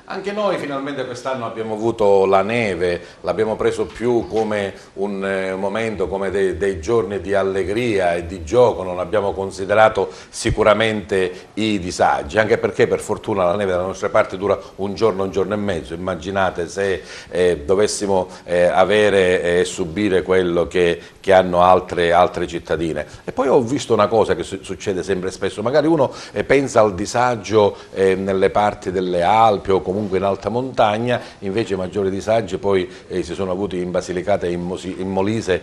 Anche noi finalmente quest'anno abbiamo avuto la neve, l'abbiamo preso più come un momento, come dei giorni di allegria e di gioco, non abbiamo considerato sicuramente i disagi, anche perché per fortuna la neve dalle nostre parti dura un giorno e mezzo. Immaginate se dovessimo avere e subire quello che hanno altre cittadine. E poi ho visto una cosa che succede sempre spesso, magari uno pensa al disagio nelle parti delle Alpi o comunque in alta montagna, invece i maggiori disagi poi si sono avuti in Basilicata e in Molise,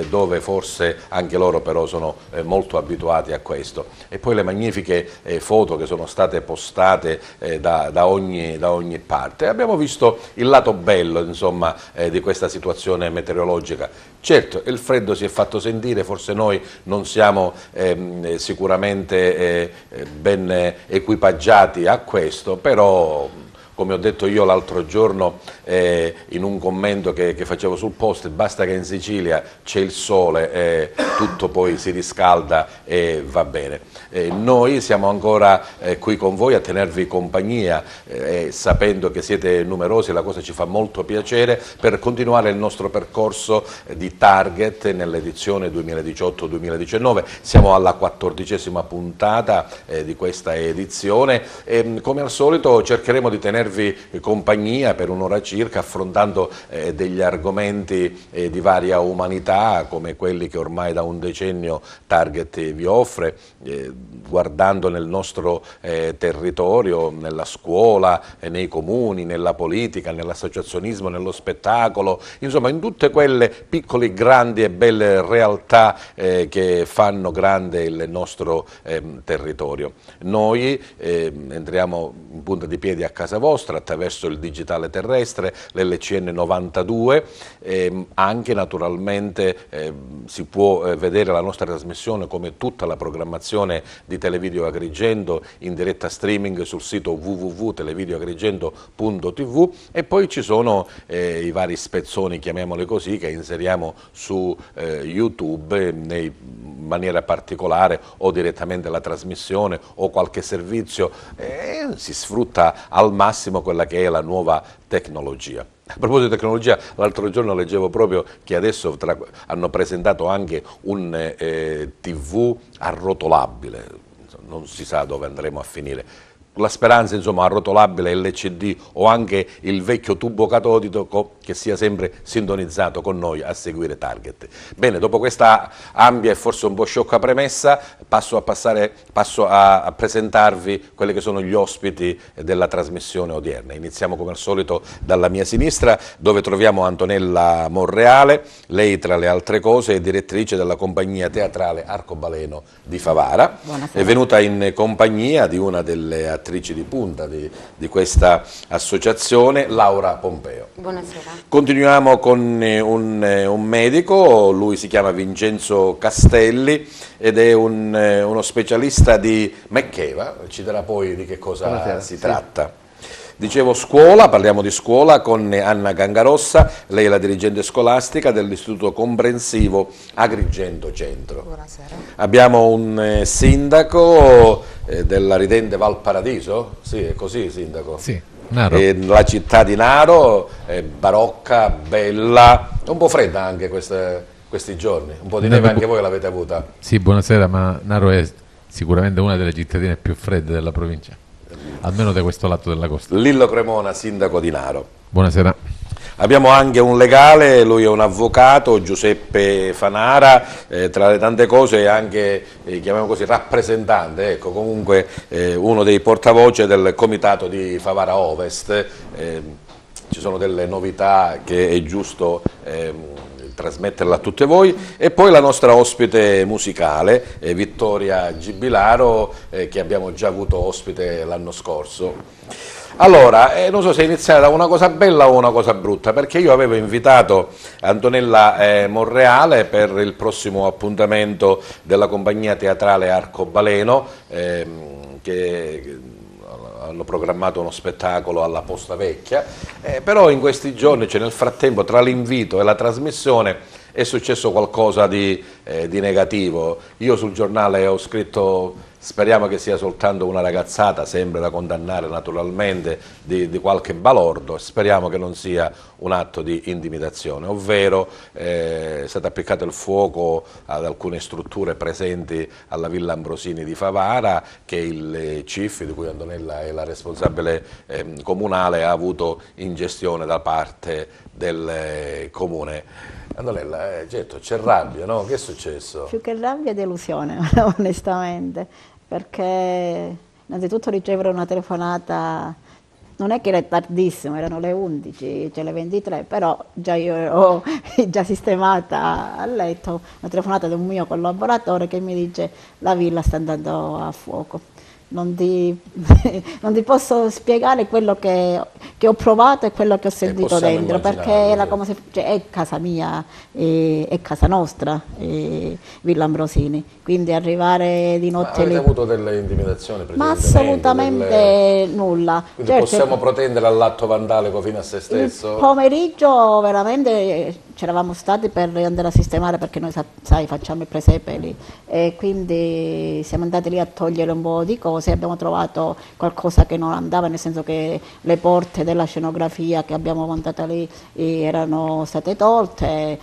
dove forse anche loro però sono molto abituati a questo. E poi le magnifiche foto che sono state postate da ogni parte. Abbiamo visto il lato bello, insomma, di questa situazione meteorologica. Certo, il freddo si è fatto sentire, forse noi non siamo sicuramente ben equipaggiati a questo, però come ho detto io l'altro giorno in un commento che facevo sul post, basta che in Sicilia c'è il sole, tutto poi si riscalda e va bene. Noi siamo ancora qui con voi a tenervi compagnia, sapendo che siete numerosi, la cosa ci fa molto piacere, per continuare il nostro percorso di Target nell'edizione 2018-2019. Siamo alla 14ª puntata di questa edizione e come al solito cercheremo di tenervi compagnia per un'ora circa, affrontando degli argomenti di varia umanità, come quelli che ormai da un decennio Target vi offre, guardando nel nostro territorio, nella scuola, nei comuni, nella politica, nell'associazionismo, nello spettacolo, insomma in tutte quelle piccole, grandi e belle realtà che fanno grande il nostro territorio. Noi entriamo in punta di piedi a casa vostra attraverso il digitale terrestre, l'LCN 92, anche naturalmente si può vedere la nostra trasmissione come tutta la programmazione di Televideo Agrigento in diretta streaming sul sito www.televideoagrigento.tv, e poi ci sono i vari spezzoni, chiamiamoli così, che inseriamo su YouTube in maniera particolare, o direttamente la trasmissione o qualche servizio, si sfrutta al massimo quella che è la nuova tecnologia. A proposito di tecnologia, l'altro giorno leggevo proprio che adesso hanno presentato anche un TV arrotolabile, non si sa dove andremo a finire. La speranza, insomma, arrotolabile, LCD o anche il vecchio tubo catodico, che sia sempre sintonizzato con noi a seguire Target. Bene, dopo questa ampia e forse un po' sciocca premessa, passo a presentarvi quelli che sono gli ospiti della trasmissione odierna. Iniziamo come al solito dalla mia sinistra, dove troviamo Antonella Monreale. Lei, tra le altre cose, è direttrice della compagnia teatrale Arcobaleno di Favara. Buonasera. È venuta in compagnia di una delle attrici di punta di questa associazione, Laura Pompeo. Buonasera. Continuiamo con un medico, lui si chiama Vincenzo Castelli ed è uno specialista di Meccheva, ci dirà poi di che cosa si tratta. Dicevo scuola, parliamo di scuola con Anna Gangarossa, lei è la dirigente scolastica dell'Istituto Comprensivo Agrigento Centro. Buonasera. Abbiamo un sindaco della ridente Valparadiso, sì, è così sindaco? Sì, Naro. La città di Naro, barocca, bella, un po' fredda anche questi giorni, un po' di neve anche voi l'avete avuta? Sì, buonasera, ma Naro è sicuramente una delle cittadine più fredde della provincia, almeno da questo lato della costa. Lillo Cremona, sindaco di Naro. Buonasera. Abbiamo anche un legale, lui è un avvocato, Giuseppe Fanara, tra le tante cose è anche, chiamiamo così, rappresentante, ecco, comunque uno dei portavoce del comitato di Favara Ovest. Ci sono delle novità che è giusto trasmetterla a tutte voi, e poi la nostra ospite musicale, Vittoria Gibilaro, che abbiamo già avuto ospite l'anno scorso. Allora, non so se iniziare da una cosa bella o una cosa brutta, perché io avevo invitato Antonella Monreale per il prossimo appuntamento della compagnia teatrale Arcobaleno, che hanno programmato uno spettacolo alla Posta Vecchia, però in questi giorni, cioè nel frattempo, tra l'invito e la trasmissione, è successo qualcosa di negativo. Io sul giornale ho scritto Speriamo che sia soltanto una ragazzata, sempre da condannare naturalmente, di qualche balordo. Speriamo che non sia un atto di intimidazione, ovvero è stato appiccato il fuoco ad alcune strutture presenti alla Villa Ambrosini di Favara, che il CIF, di cui Antonella è la responsabile comunale, ha avuto in gestione da parte del comune. Antonella, certo, c'è rabbia, no? Che è successo? Più che rabbia, delusione, onestamente, perché innanzitutto ricevere una telefonata, non è che era tardissimo, erano le 11, cioè le 23, però già io ero già sistemata a letto, una telefonata di un mio collaboratore che mi dice: la villa sta andando a fuoco. Non ti posso spiegare quello che ho provato e quello che ho sentito dentro, perché era come se, cioè, è casa mia, è casa nostra, Villa Ambrosini, quindi arrivare di notte lì... Avete avuto delle intimidazioni? Ma assolutamente nulla. Quindi certo, possiamo protendere all'atto vandalico fino a se stesso? Il pomeriggio veramente c'eravamo stati per andare a sistemare, perché noi sai, facciamo il presepe lì, e quindi siamo andati lì a togliere un po' di cose, abbiamo trovato qualcosa che non andava, nel senso che le porte della scenografia che abbiamo montato lì erano state tolte,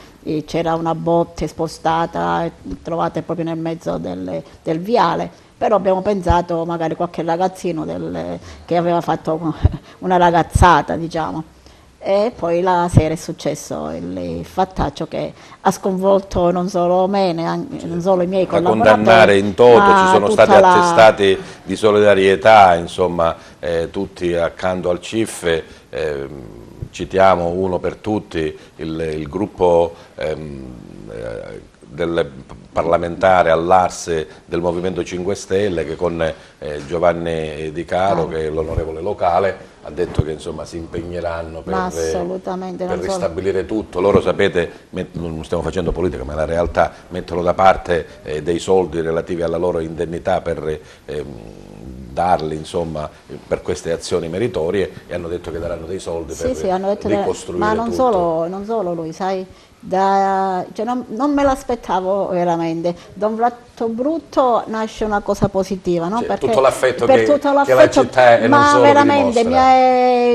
c'era una botte spostata trovata proprio nel mezzo del viale, però abbiamo pensato magari qualche ragazzino che aveva fatto una ragazzata, diciamo. E poi la sera è successo il fattaccio che ha sconvolto non solo me, non solo i miei collaboratori. A condannare in toto, ci sono stati attestati di solidarietà, insomma, tutti accanto al CIF, citiamo uno per tutti, il gruppo del parlamentare all'Arse del Movimento 5 Stelle, che con Giovanni Di Caro, che è l'onorevole locale, ha detto che insomma si impegneranno per ristabilire tutto. Loro, sapete, non stiamo facendo politica, ma la realtà, mettono da parte dei soldi relativi alla loro indennità per darli, insomma, per queste azioni meritorie, e hanno detto che daranno dei soldi per ricostruire ma non tutto. Non solo lui, sai, cioè non me l'aspettavo veramente. Da un tratto brutto nasce una cosa positiva, no? Cioè, perché tutto l'affetto che la città e non solo veramente dimostra.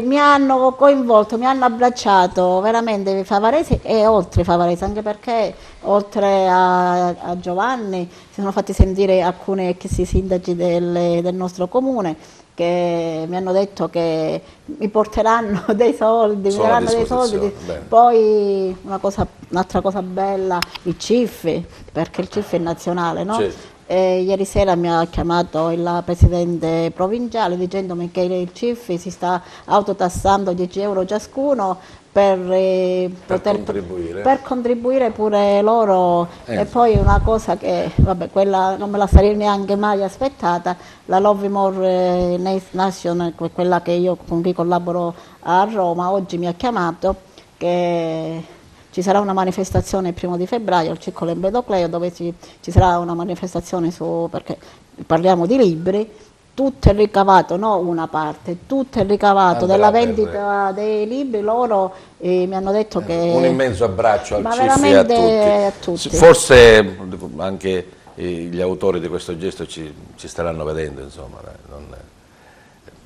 mi hanno coinvolto, mi hanno abbracciato veramente i favaresi e oltre i favaresi, anche perché oltre a Giovanni si sono fatti sentire alcuni ex sindaci del nostro comune, che mi hanno detto che mi porteranno dei soldi, mi daranno dei soldi. Poi un'altra cosa bella, il CIF, perché il CIF è nazionale, no? Ieri sera mi ha chiamato il presidente provinciale dicendomi che il CIF si sta autotassando 10 euro ciascuno per contribuire pure loro. E poi una cosa che, vabbè, quella non me la sarei neanche mai aspettata, la Lovimore Nation, quella che con cui collaboro a Roma, oggi mi ha chiamato che ci sarà una manifestazione il 1° di febbraio al Circolo Empedocleo, dove ci sarà una manifestazione perché parliamo di libri. Tutto il ricavato, no una parte, tutto il ricavato della vendita dei libri, loro mi hanno detto che... Un immenso abbraccio al CIF e a tutti. Forse anche gli autori di questo gesto ci staranno vedendo, insomma,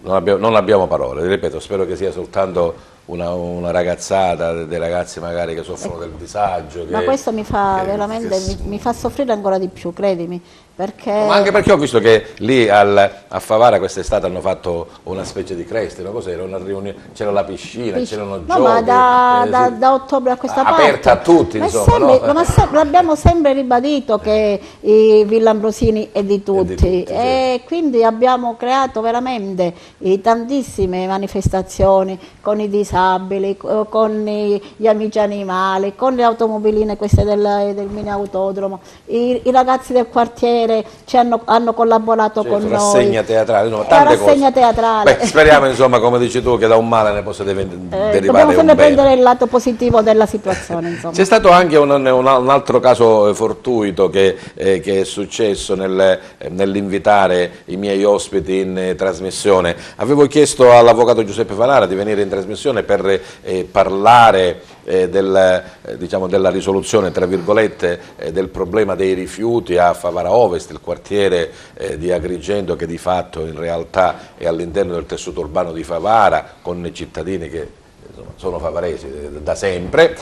non abbiamo parole, ripeto, spero che sia soltanto una ragazzata, dei ragazzi magari che soffrono del disagio. Ma questo mi fa veramente, mi fa soffrire ancora di più, credimi. Perché... Ma anche perché ho visto che lì a Favara quest'estate hanno fatto una specie di creste, no? Cos'era? Una riunione, c'era la piscina, c'erano giochi. Ma da ottobre a questa parte. Aperta a tutti, insomma. Ma l'abbiamo sempre ribadito che Villa Ambrosini è di tutti. E quindi abbiamo creato veramente tantissime manifestazioni con i disabili, con gli amici animali, con le automobiline queste del mini autodromo. I ragazzi del quartiere hanno collaborato con noi. Rassegna teatrale, no, tante rassegna teatrale. Beh, speriamo, insomma, come dici tu, che da un male ne possa derivare dobbiamo sempre un bene. prendere il lato positivo della situazione. C'è stato anche un altro caso fortuito che è successo nell'invitare i miei ospiti in trasmissione. Avevo chiesto all'avvocato Giuseppe Fanara di venire in trasmissione per parlare diciamo, della risoluzione, tra virgolette, del problema dei rifiuti a Favara Ovest, il quartiere di Agrigento che di fatto in realtà è all'interno del tessuto urbano di Favara, con cittadini che sono favaresi da sempre.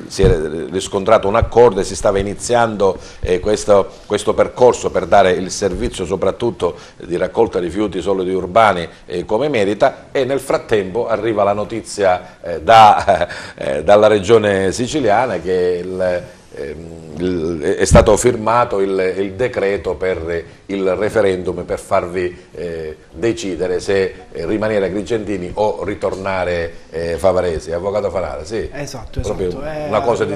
Si è riscontrato un accordo e si stava iniziando questo percorso per dare il servizio soprattutto di raccolta rifiuti solidi urbani come merita, e nel frattempo arriva la notizia dalla regione siciliana che è stato firmato il decreto per il referendum per farvi decidere se rimanere agrigentini o ritornare favaresi. Avvocato Fanara, sì. Esatto. Una cosa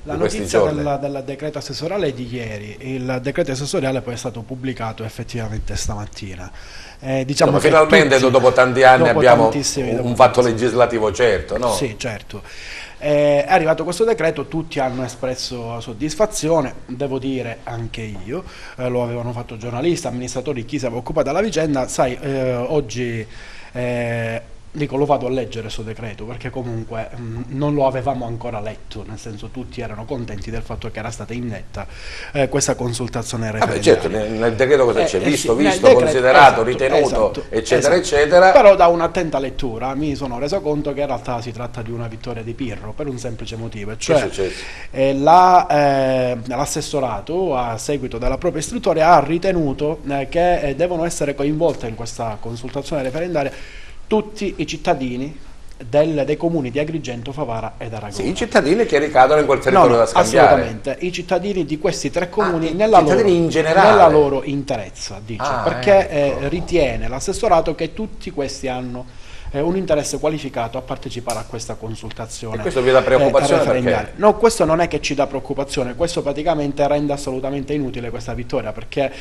la questi notizia giorni. del decreto assessoriale è di ieri. Il decreto assessoriale poi è stato pubblicato effettivamente stamattina. Diciamo che finalmente dopo tanti anni abbiamo un fatto tantissimi. legislativo certo, no? Sì, certo. È arrivato questo decreto, tutti hanno espresso soddisfazione, devo dire anche io, lo avevano fatto giornalisti, amministratori, chi si aveva occupato della vicenda. Sai, oggi dico, lo vado a leggere questo decreto perché comunque non lo avevamo ancora letto, nel senso tutti erano contenti del fatto che era stata indetta questa consultazione referendaria. Certo, nel decreto cosa c'è? Visto, decreto, considerato, esatto, ritenuto, eccetera, esatto. eccetera. Però da un'attenta lettura mi sono reso conto che in realtà si tratta di una vittoria di Pirro per un semplice motivo, cioè l'assessorato a seguito della propria istruttoria ha ritenuto che devono essere coinvolte in questa consultazione referendaria tutti i cittadini dei comuni di Agrigento, Favara ed Aragona. Sì, i cittadini che ricadono in quel territorio da scambiare. Assolutamente, i cittadini di questi tre comuni in generale, nella loro interezza, dice, perché ritiene l'assessorato che tutti questi hanno un interesse qualificato a partecipare a questa consultazione. E questo vi dà preoccupazione perché? No, questo non è che ci dà preoccupazione, questo praticamente rende assolutamente inutile questa vittoria, perché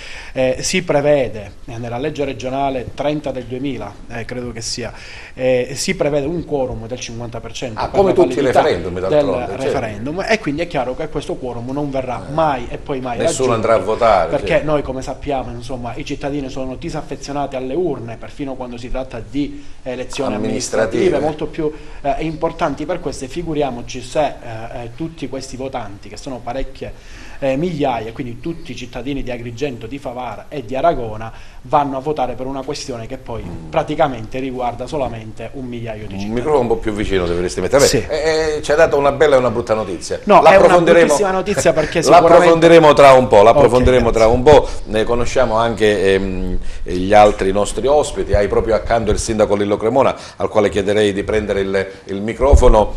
si prevede nella legge regionale 30 del 2000, credo che sia, si prevede un quorum del 50% come tutti i referendum del referendum, e quindi è chiaro che questo quorum non verrà mai e poi mai nessuno raggiunto, andrà a votare, perché noi, come sappiamo, insomma, i cittadini sono disaffezionati alle urne, perfino quando si tratta di elezioni amministrative molto più importanti per queste. Figuriamoci se tutti questi votanti, che sono parecchie migliaia, quindi tutti i cittadini di Agrigento, di Favara e di Aragona, vanno a votare per una questione che poi praticamente riguarda solamente 1 migliaio di cittadini. Un microfono un po' più vicino dovresti mettere. Sì. Ci ha dato una bella e una brutta notizia. No, è una bruttissima notizia perché l'approfondiremo tra un po', ne conosciamo anche gli altri nostri ospiti. Hai proprio accanto il sindaco Lillo Cremona, al quale chiederei di prendere il microfono.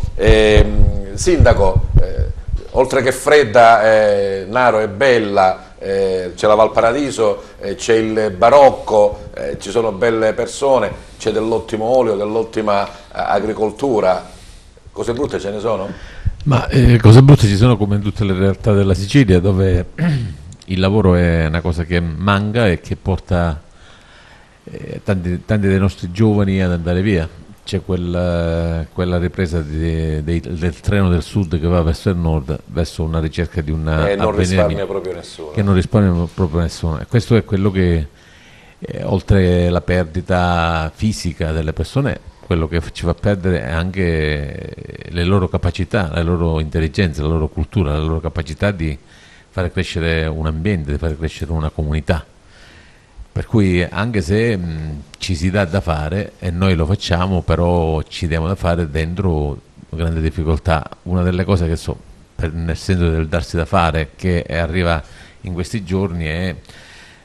Sindaco, oltre che fredda, Naro è bella, c'è la Valparadiso, c'è il barocco, ci sono belle persone, c'è dell'ottimo olio, dell'ottima agricoltura. Cose brutte ce ne sono? Ma cose brutte ci sono come in tutte le realtà della Sicilia, dove il lavoro è una cosa che manca e che porta tanti dei nostri giovani ad andare via. C'è quella ripresa del treno del sud che va verso il nord, verso una ricerca di una non risparmia proprio nessuno. Che non risparmia proprio nessuno. E questo è quello che, oltre la perdita fisica delle persone, quello che ci fa perdere è anche le loro capacità, la loro intelligenza, la loro cultura, la loro capacità di fare crescere un ambiente, di fare crescere una comunità. Per cui anche se ci si dà da fare, e noi lo facciamo, però ci diamo da fare dentro grande difficoltà. Una delle cose che nel senso del darsi da fare, che arriva in questi giorni, è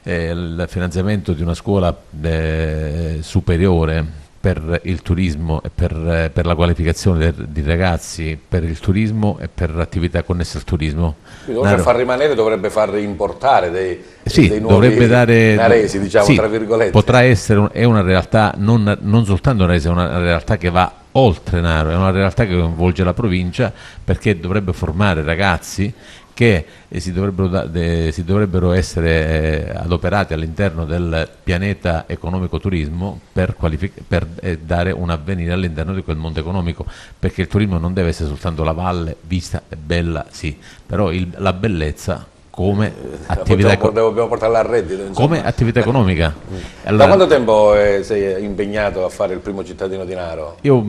il finanziamento di una scuola superiore per il turismo e per la qualificazione di ragazzi per il turismo e per attività connesse al turismo. Quindi oltre a far rimanere dovrebbe far importare dei nuovi dovrebbe dare, naresi, diciamo, tra virgolette. Potrà essere, è una realtà non soltanto narese, è una realtà che va oltre Naro, è una realtà che coinvolge la provincia, perché dovrebbe formare ragazzi che si dovrebbero essere adoperati all'interno del pianeta economico-turismo per dare un avvenire all'interno di quel mondo economico, perché il turismo non deve essere soltanto la valle, vista è bella, sì, però la bellezza come attività, dobbiamo portarla a reddito, insomma. come attività economica. Da quanto tempo sei impegnato a fare il primo cittadino di Naro? Io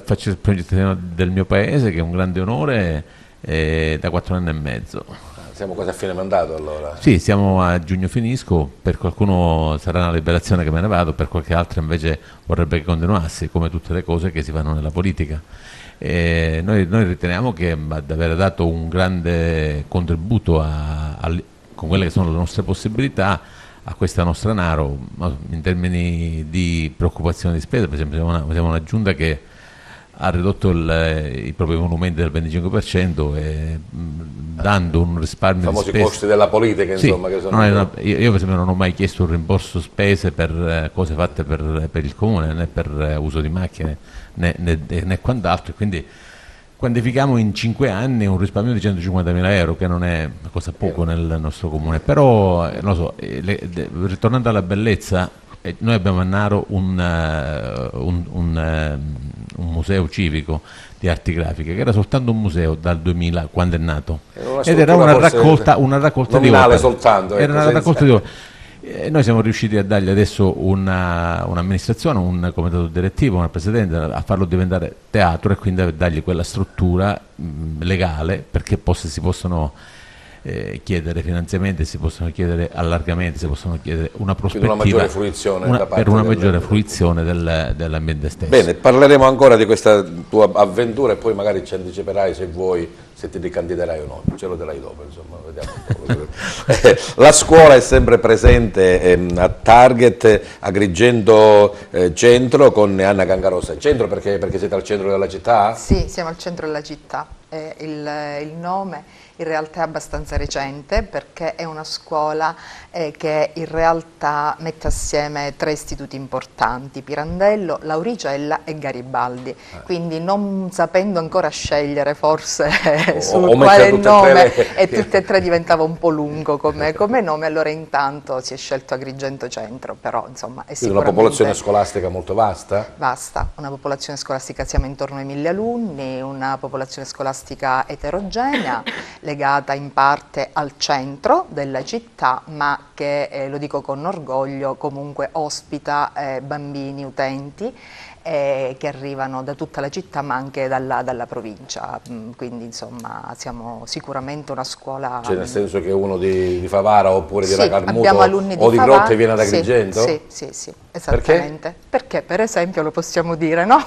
faccio il primo cittadino del mio paese, che è un grande onore, da 4 anni e mezzo. Siamo quasi a fine mandato allora. Sì, siamo a giugno finisco, per qualcuno sarà una liberazione che me ne vado, per qualche altro invece vorrebbe che continuassi, come tutte le cose che si fanno nella politica. Noi riteniamo che ad aver dato un grande contributo con quelle che sono le nostre possibilità a questa nostra Naro, in termini di preoccupazione di spesa. Per esempio siamo una giunta che ha ridotto i propri monumenti del 25%, dando un risparmio di spesa. I famosi costi della politica, insomma. Sì, che sono io per esempio non ho mai chiesto un rimborso spese per cose fatte per il comune, né per uso di macchine né quant'altro, quindi quantifichiamo in 5 anni un risparmio di 150.000 euro, che non è una cosa poco nel nostro comune. Però non so, ritornando alla bellezza, noi abbiamo a Naro un museo civico di arti grafiche, che era soltanto un museo dal 2000, quando è nato, ed era una raccolta di opere. Soltanto, era una raccolta di opere. Noi siamo riusciti a dargli adesso un'amministrazione, un comitato direttivo, una presidente, a farlo diventare teatro, e quindi a dargli quella struttura legale perché si possono chiedere finanziamenti, si possono chiedere allargamenti, si possono chiedere una prospettiva, una maggiore fruizione per una maggiore fruizione dell'ambiente stesso. Bene, parleremo ancora di questa tua avventura e poi magari ci anticiperai, se vuoi, se ti ricandiderai o no, ce lo dirai dopo, insomma, vediamo. La scuola è sempre presente a Target, Agrigento centro, con Anna Cancarosa. Centro perché siete al centro della città? Sì, siamo al centro della città. Il nome in realtà è abbastanza recente, perché è una scuola che in realtà mette assieme 3 istituti importanti: Pirandello, Lauricella e Garibaldi. Quindi, non sapendo ancora scegliere forse sul quale nome, e tutte e 3 diventava un po' lungo come nome, allora intanto si è scelto Agrigento Centro, però insomma è sicuramente una popolazione scolastica molto vasta? Vasta, una popolazione scolastica, siamo intorno ai 1000 alunni, una popolazione scolastica eterogenea, legata in parte al centro della città, ma che, lo dico con orgoglio, comunque ospita bambini, utenti che arrivano da tutta la città, ma anche dalla provincia. Quindi insomma siamo sicuramente una scuola... Cioè, nel senso che uno di Favara oppure di Racalmuto o di Grotte viene da Agrigento? Sì, esattamente. Perché per esempio lo possiamo dire, no?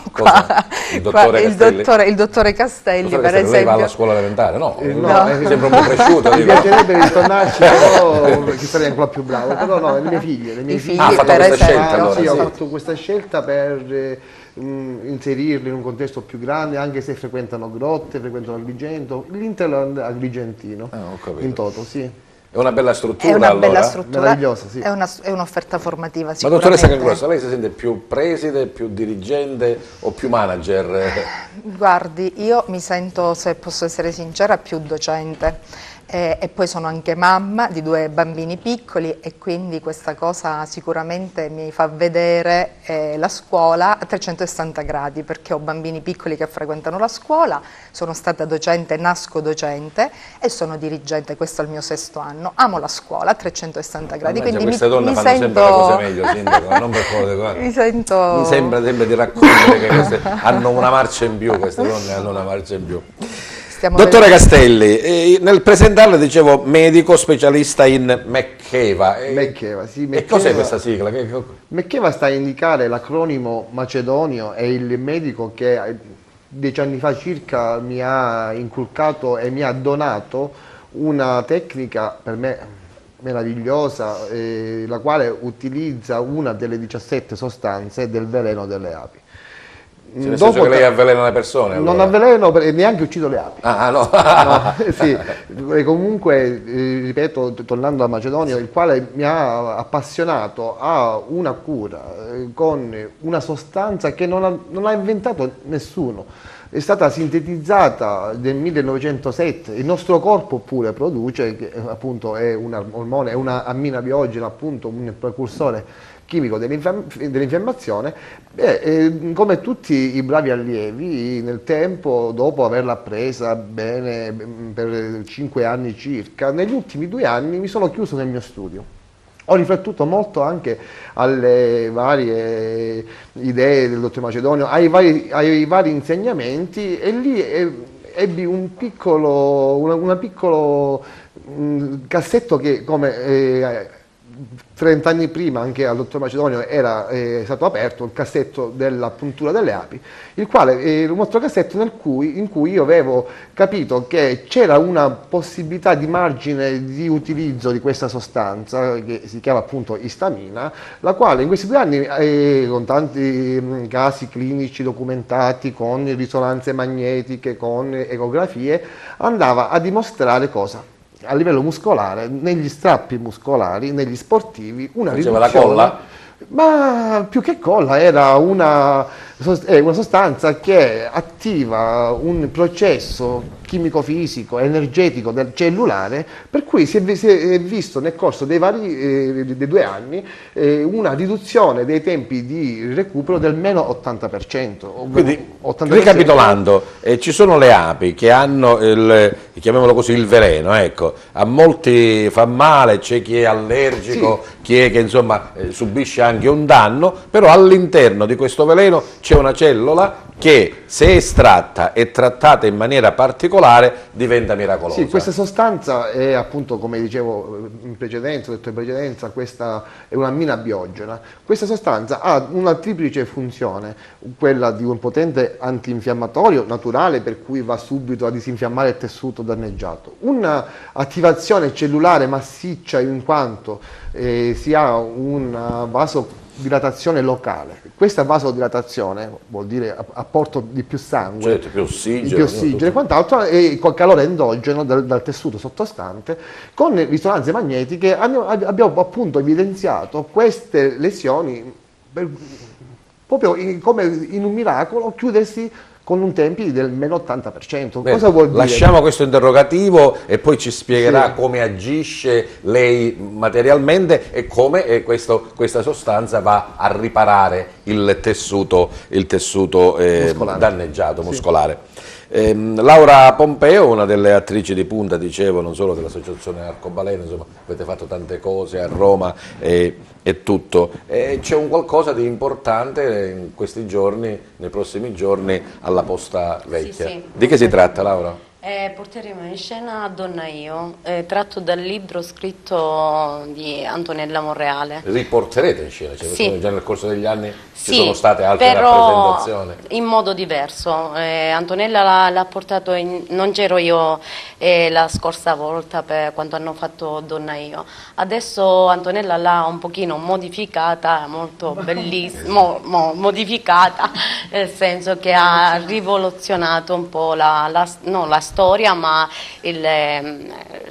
Il dottore Castelli, per esempio. Lei va alla scuola elementare? No, no. Mi sembra un po' cresciuto. Mi piacerebbe ritornarci, però che sarei ancora più bravo. Però no, le mie figlie. Ha fatto questa scelta allora? Sì, ho fatto questa scelta per inserirli in un contesto più grande, anche se frequentano Grotte, frequentano Agrigento, l'Interland agrigentino, in toto, sì. È una bella struttura, è una allora? Bella struttura, meravigliosa, sì. È un'offerta formativa Ma sicuramente. dottoressa Cancarosa, lei si sente più preside, più dirigente o più manager? Guardi, io mi sento, se posso essere sincera, più docente. E poi sono anche mamma di 2 bambini piccoli, e quindi questa cosa sicuramente mi fa vedere la scuola a 360 gradi, perché ho bambini piccoli che frequentano la scuola, sono stata docente, nasco docente e sono dirigente, questo è il mio 6º anno, amo la scuola a 360 gradi. Quindi queste donne fanno sento... sempre le cose meglio, Sindaco, non per favore. Mi sembra sempre di raccogliere che queste hanno una marcia in più, queste donne hanno una marcia in più. Dottore Castelli, nel presentarle dicevo medico specialista in MECCHEVA. Sì, e cos'è questa sigla? MECCHEVA sta a indicare l'acronimo macedonio, è il medico che 10 anni fa circa mi ha inculcato e mi ha donato una tecnica per me meravigliosa, la quale utilizza una delle 17 sostanze del veleno delle api. Cioè, nel senso che lei avvelena le persone? Allora. Non avveleno e neanche uccido le api. No. Sì. E comunque, ripeto, tornando a Macedonio, il quale mi ha appassionato a una cura con una sostanza che non ha inventato nessuno. È stata sintetizzata nel 1907, il nostro corpo pure produce, che appunto è un ormone, è una ammina biogena, appunto un precursore chimico dell'infiammazione, come tutti i bravi allievi, nel tempo, dopo averla appresa bene per 5 anni circa, negli ultimi 2 anni mi sono chiuso nel mio studio. Ho riflettuto molto anche alle varie idee del dottor Macedonio, ai vari insegnamenti, e lì ebbi un piccolo cassetto che, come 30 anni prima anche al dottor Macedonio era stato aperto, il cassetto della puntura delle api, il quale un altro cassetto in cui io avevo capito che c'era una possibilità di margine di utilizzo di questa sostanza che si chiama appunto istamina, la quale in questi 2 anni, con tanti casi clinici documentati, con risonanze magnetiche, con ecografie, andava a dimostrare cosa? A livello muscolare, negli strappi muscolari, negli sportivi, una riduzione. La colla? Ma più che colla, era una sostanza che attiva un processo chimico-fisico, energetico del cellulare, per cui si è visto nel corso dei 2 anni una riduzione dei tempi di recupero del meno 80%. Quindi, 80%. Ricapitolando, ci sono le api che hanno chiamiamolo così, il veleno, ecco. A molti fa male, c'è chi è allergico, sì, chi è che insomma subisce anche un danno, però all'interno di questo veleno c'è una cellula che, se estratta e trattata in maniera particolare, diventa miracolosa. Sì, questa sostanza è appunto, come dicevo in precedenza, ho detto in precedenza, questa è una mina biogena. Questa sostanza ha una triplice funzione, quella di un potente antinfiammatorio naturale, per cui va subito a disinfiammare il tessuto danneggiato, un'attivazione cellulare massiccia in quanto si ha una vasodilatazione locale. Questa vasodilatazione vuol dire apporto di più sangue, certo, più ossigeno e quant'altro, e col calore endogeno dal tessuto sottostante. Con risonanze magnetiche abbiamo appunto evidenziato queste lesioni proprio come in un miracolo chiudersi con un tempi del meno 80%. Bene, cosa vuol dire? Lasciamo questo interrogativo e poi ci spiegherà sì, come agisce lei materialmente e come questa sostanza va a riparare il tessuto muscolare. danneggiato, sì, muscolare. Laura Pompeo, una delle attrici di punta, dicevo, non solo dell'associazione Arcobaleno, insomma avete fatto tante cose a Roma e tutto. C'è un qualcosa di importante in questi giorni, nei prossimi giorni, alla Posta Vecchia. Sì. Di che si tratta, Laura? Porteremo in scena Donna Io, tratto dal libro scritto di Antonella Monreale. Riporterete in scena, cioè, sì, già nel corso degli anni sì, ci sono state altre però rappresentazioni. In modo diverso. Antonella l'ha portato non c'ero io la scorsa volta quando hanno fatto Donna Io. Adesso Antonella l'ha un pochino modificata, molto bellissima, modificata, nel senso che ha rivoluzionato un po' non la storia, ma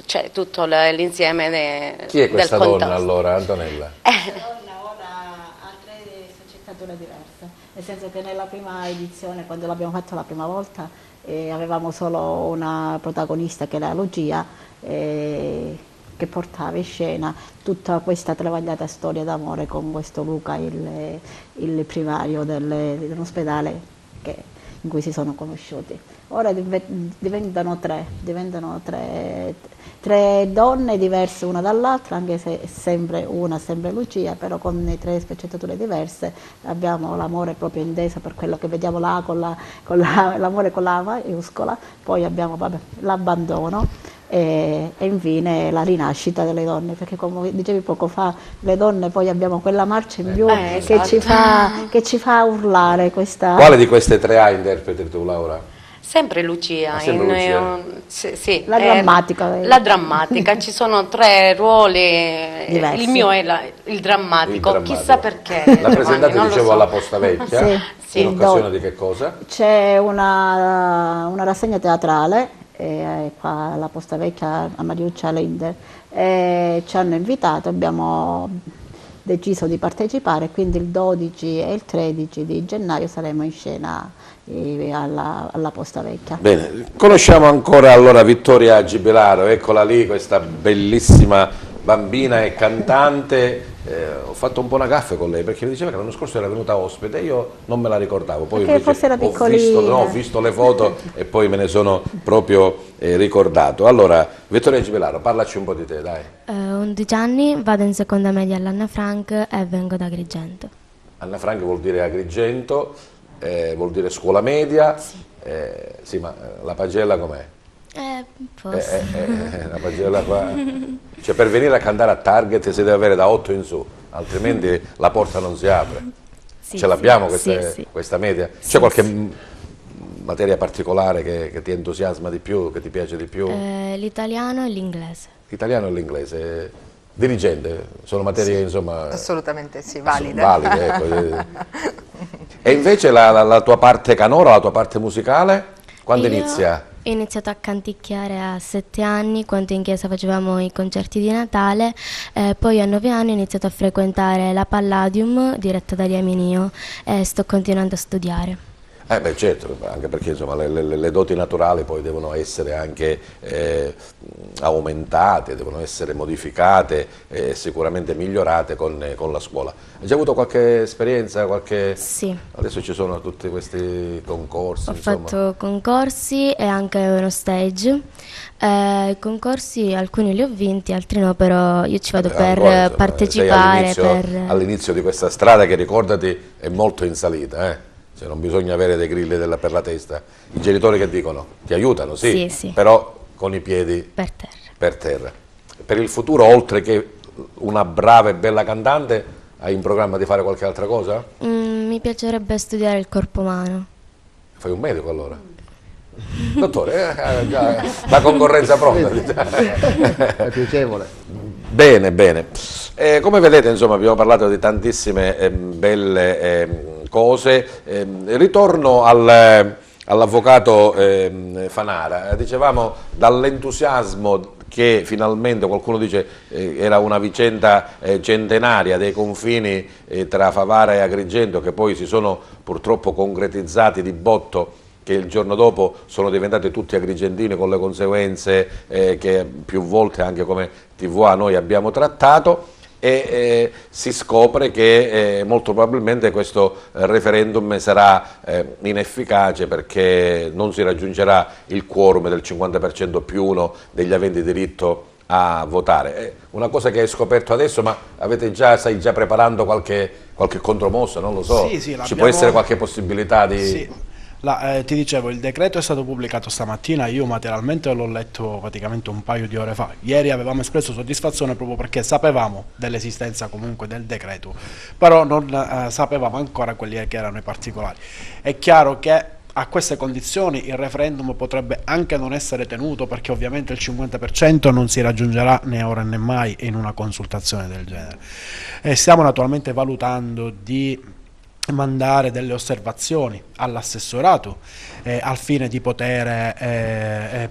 cioè tutto l'insieme Chi è questa del donna contesto. allora, Antonella? Ora ha 3 sfaccettature diverse, nel senso che nella prima edizione, quando l'abbiamo fatto la prima volta, avevamo solo una protagonista che era Lucia, che portava in scena tutta questa travagliata storia d'amore con questo Luca, il primario dell'ospedale in cui si sono conosciuti. Ora diventano tre donne diverse una dall'altra, anche se sempre Lucia, però con le 3 sfaccettature diverse. Abbiamo l'amore proprio inteso per quello che vediamo là, l'amore con la maiuscola, poi abbiamo l'abbandono e infine la rinascita delle donne, perché come dicevi poco fa, le donne poi abbiamo quella marcia in più esatto, che ci fa urlare questa... Quale di queste 3 hai interpreti tu, Laura? Sempre Lucia, sempre Lucia. Sì, La drammatica. La drammatica, ci sono 3 ruoli, diversi. Il mio è il drammatico, chissà perché. La presentate, non lo dicevo, so. alla Posta Vecchia, sì, in occasione di che cosa? C'è una rassegna teatrale qua alla Posta Vecchia a Mariuccia Linder, ci hanno invitato, abbiamo deciso di partecipare, quindi il 12 e il 13 di gennaio saremo in scena alla Posta Vecchia. Bene, conosciamo ancora allora Vittoria Gibilaro, eccola lì, questa bellissima bambina e cantante ho fatto un po' una gaffe con lei perché mi diceva che l'anno scorso era venuta ospite e io non me la ricordavo. Poi Perché forse era piccolina. ho visto le foto e poi me ne sono proprio ricordato. Allora, Vittoria Givelaro, parlaci un po' di te, dai. Ho 11 anni, vado in seconda media all'Anna Frank e vengo da Agrigento. Anna Frank vuol dire Agrigento, vuol dire scuola media. Sì, ma la pagella com'è? Forse. La pagella qua. Cioè, per venire a cantare a Target si deve avere da 8 in su, altrimenti la porta non si apre. Sì, Ce l'abbiamo sì. questa media? C'è Sì, qualche sì. materia particolare che ti entusiasma di più, che ti piace di più? L'italiano e l'inglese. L'italiano e l'inglese. Dirigente, sono materie insomma... Assolutamente sì, valide. Valide, ecco. E invece la tua parte canora, la tua parte musicale, quando Io inizia? Ho iniziato a canticchiare a 7 anni, quando in chiesa facevamo i concerti di Natale, poi a 9 anni ho iniziato a frequentare la Palladium diretta da Iemenio e sto continuando a studiare. Beh, certo, anche perché insomma, le doti naturali poi devono essere anche aumentate, devono essere modificate e sicuramente migliorate con la scuola. Hai già avuto qualche esperienza? Sì. Adesso ci sono tutti questi concorsi. Ho insomma. fatto concorsi e anche uno stage. I concorsi alcuni li ho vinti, altri no, però io ci vado per Ancora, insomma, partecipare. sei all'inizio di questa strada che, ricordati, è molto in salita, Cioè, non bisogna avere dei grilli per la testa. I genitori che dicono? Ti aiutano, sì, Sì. però con i piedi Per terra. per terra. Per il futuro, oltre che una brava e bella cantante, hai in programma di fare qualche altra cosa? Mi piacerebbe studiare il corpo umano. Fai un medico allora? Dottore, già, la concorrenza pronta. È piacevole. Bene, bene. Come vedete, insomma, abbiamo parlato di tantissime belle cose. Ritorno all'avvocato Fanara. Dicevamo dall'entusiasmo che finalmente qualcuno dice era una vicenda centenaria dei confini tra Favara e Agrigento, che poi si sono purtroppo concretizzati di botto, che il giorno dopo sono diventati tutti agrigentini, con le conseguenze che più volte anche come TVA noi abbiamo trattato, e si scopre che molto probabilmente questo referendum sarà inefficace perché non si raggiungerà il quorum del 50% più uno degli aventi diritto a votare. È una cosa che hai scoperto adesso, ma stai già preparando qualche contromossa, non lo so, Sì, ci può essere qualche possibilità di... Sì. Ti dicevo, il decreto è stato pubblicato stamattina, io materialmente l'ho letto praticamente un paio di ore fa. Ieri avevamo espresso soddisfazione proprio perché sapevamo dell'esistenza comunque del decreto, però non sapevamo ancora quelli che erano i particolari. È chiaro che a queste condizioni il referendum potrebbe anche non essere tenuto, perché ovviamente il 50% non si raggiungerà né ora né mai in una consultazione del genere. E stiamo naturalmente valutando di mandare delle osservazioni all'assessorato al fine di poter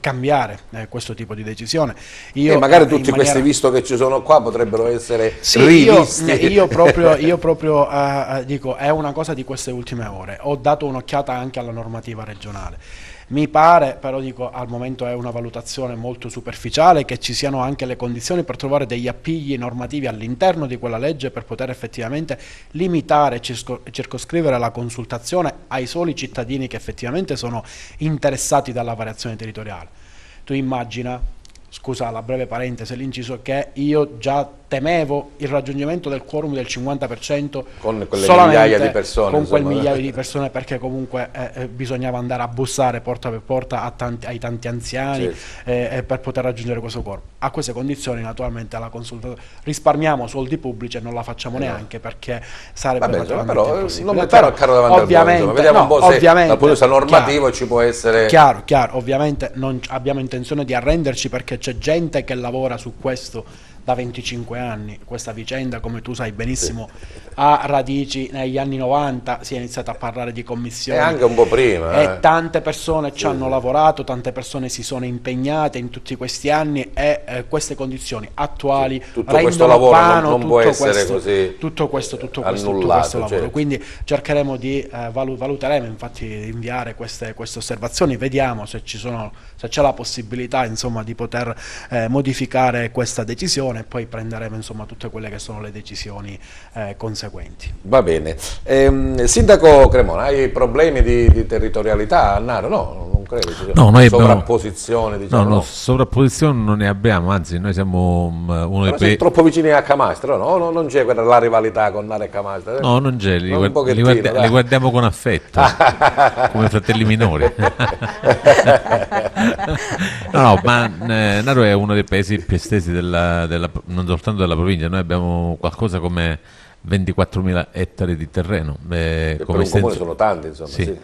cambiare questo tipo di decisione. magari tutti questi, visto che ci sono qua, potrebbero essere rivisti. Io proprio dico, è una cosa di queste ultime ore. Ho dato un'occhiata anche alla normativa regionale. Mi pare, però dico, al momento è una valutazione molto superficiale, che ci siano anche le condizioni per trovare degli appigli normativi all'interno di quella legge per poter effettivamente limitare e circoscrivere la consultazione ai soli cittadini che effettivamente sono interessati dalla variazione territoriale. Tu immagina, scusa la breve parentesi, l'inciso, che io già temevo il raggiungimento del quorum del 50% con quelle migliaia di persone, con quel insomma. migliaio di persone, perché comunque bisognava andare a bussare porta per porta ai tanti anziani, certo. Per poter raggiungere questo quorum. A queste condizioni naturalmente alla consultazione risparmiamo soldi pubblici e non la facciamo neanche, perché sarebbe però impossibile. non mettiamo il carro davanti al buoi, insomma. Vediamo un po' se dal punto di vista normativo ci può essere... Chiaro, ovviamente non abbiamo intenzione di arrenderci, perché c'è gente che lavora su questo da 25 anni. Questa vicenda, come tu sai benissimo, ha radici negli anni 90, si è iniziato a parlare di commissioni. E anche un po' prima. E tante persone ci hanno lavorato, tante persone si sono impegnate in tutti questi anni, e queste condizioni attuali tutto questo lavoro non può essere così tutto questo annullato, lavoro. certo. Quindi cercheremo di valuteremo infatti di inviare queste osservazioni, vediamo se c'è la possibilità, insomma, di poter modificare questa decisione. situazione e poi prenderemo insomma tutte quelle che sono le decisioni conseguenti. Va bene. Sindaco Cremona, hai problemi di territorialità a Naro? No, non credo. No, noi sovrapposizione, diciamo. No, sovrapposizione non ne abbiamo, anzi noi siamo uno dei paesi troppo vicini a Camastra, no? Non c'è la rivalità con Naro e Camastra? No, non c'è, li guardiamo con affetto, come fratelli minori. No, ma Naro è uno dei paesi più estesi non soltanto della provincia, noi abbiamo qualcosa come 24.000 ettari di terreno. Per un comune sono tanti, insomma. Sì.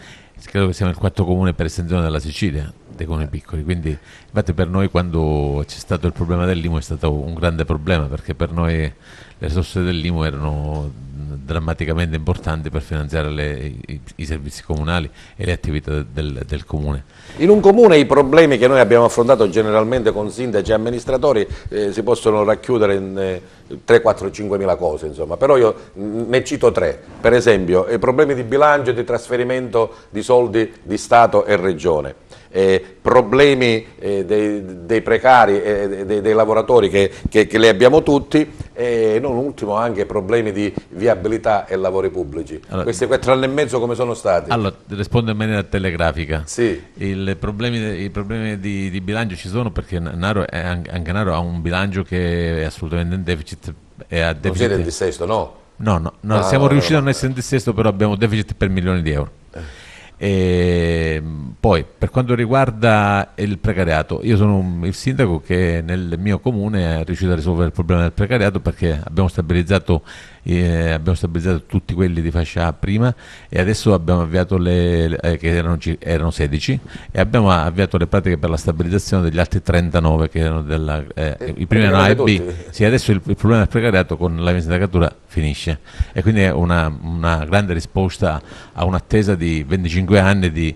Credo che siamo il quarto comune per estensione della Sicilia, dei comuni piccoli, quindi infatti per noi quando c'è stato il problema dell'IMU è stato un grande problema, perché per noi le risorse dell'IMU erano drammaticamente importanti per finanziare i servizi comunali e le attività del comune. In un comune i problemi che noi abbiamo affrontato generalmente con sindaci e amministratori si possono racchiudere in 3, 4, 5 mila cose, insomma, però io ne cito 3, per esempio i problemi di bilancio e di trasferimento di soldi di Stato e Regione. Problemi dei precari e dei lavoratori che li abbiamo tutti, e non ultimo anche problemi di viabilità e lavori pubblici. Allora, questi 4 anni e mezzo come sono stati? Allora, rispondo in maniera telegrafica. Sì. I problemi di bilancio ci sono, perché anche Naro ha un bilancio che è assolutamente in deficit. Non siete in dissesto, no? No, siamo riusciti a non essere in dissesto, però abbiamo deficit per milioni di euro. E poi per quanto riguarda il precariato, io sono il sindaco che nel mio comune è riuscito a risolvere il problema del precariato, perché abbiamo stabilizzato tutti quelli di fascia A prima, e adesso abbiamo avviato che erano 16, e abbiamo avviato le pratiche per la stabilizzazione degli altri 39 che erano i primi erano A e B. Sì, adesso il problema del precariato con la mia sindacatura finisce, e quindi è una grande risposta a un'attesa di 25 anni di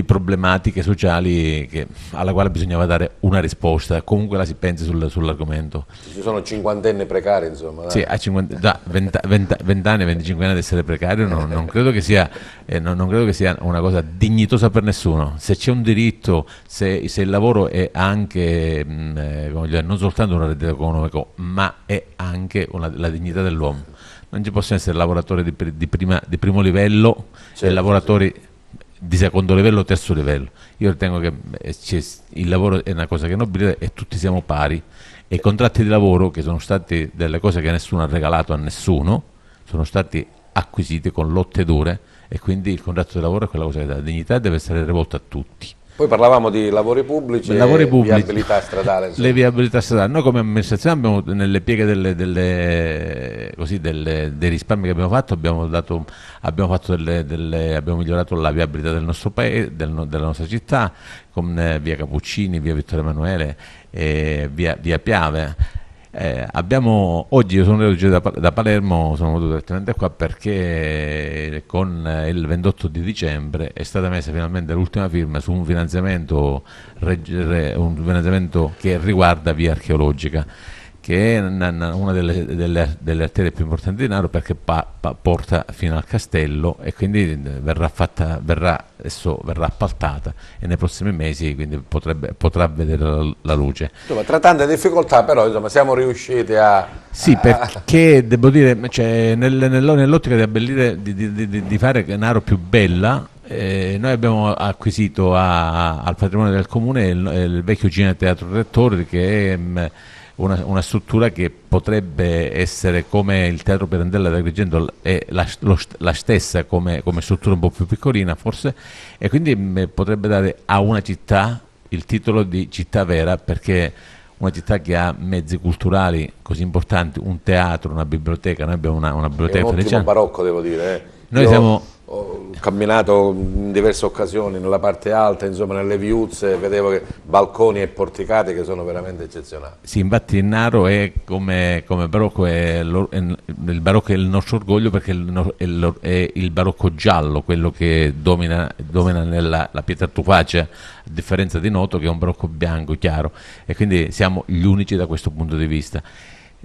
problematiche sociali alla quale bisognava dare una risposta, comunque la si pensi sull'argomento. Ci sono cinquantenni precari, insomma. Sì, a 20 anni, 25 anni ad essere precario non credo che sia una cosa dignitosa per nessuno. Se c'è un diritto, se il lavoro è anche non soltanto un reddito economico, ma è anche la dignità dell'uomo. Non ci possono essere lavoratori di primo livello, certo, e lavoratori di secondo livello o terzo livello. Io ritengo che il lavoro è una cosa che è nobile e tutti siamo pari, e i contratti di lavoro, che sono stati delle cose che nessuno ha regalato a nessuno, sono stati acquisiti con lotte dure, e quindi il contratto di lavoro è quella cosa che dà dignità e deve essere rivolto a tutti. Poi parlavamo di lavori pubblici e viabilità stradale. Insomma. Le viabilità stradali. Noi come amministrazione abbiamo, nelle pieghe dei risparmi che abbiamo fatto, abbiamo migliorato la viabilità del nostro paese, della nostra città, con via Cappuccini, via Vittorio Emanuele, via Piave. Oggi io sono venuto da Palermo, sono venuto direttamente qua perché con il 28 di dicembre è stata messa finalmente l'ultima firma su un finanziamento che riguarda via archeologica, che è una delle arterie più importanti di Naro, perché porta fino al castello, e quindi verrà appaltata, e nei prossimi mesi quindi potrà vedere la luce. Insomma, tra tante difficoltà, però insomma, siamo riusciti a... Sì, perché devo dire, cioè, nell'ottica di abbellire, di fare Naro più bella, noi abbiamo acquisito al patrimonio del comune il vecchio Cinema Teatro Rettori, che è una struttura che potrebbe essere come il Teatro Pirandello di Agrigento, è la stessa come struttura, un po' più piccolina forse, e quindi potrebbe dare a una città il titolo di città vera, perché una città che ha mezzi culturali così importanti, un teatro, una biblioteca. Noi abbiamo una biblioteca. È un ottimo barocco, devo dire. Noi ho camminato in diverse occasioni nella parte alta, insomma nelle viuzze, vedevo che balconi e porticati che sono veramente eccezionali. Sì, infatti il Naro è come barocco, il barocco è il nostro orgoglio, perché è il barocco giallo, quello che domina nella pietra tufacea, a differenza di Noto che è un barocco bianco chiaro, e quindi siamo gli unici da questo punto di vista.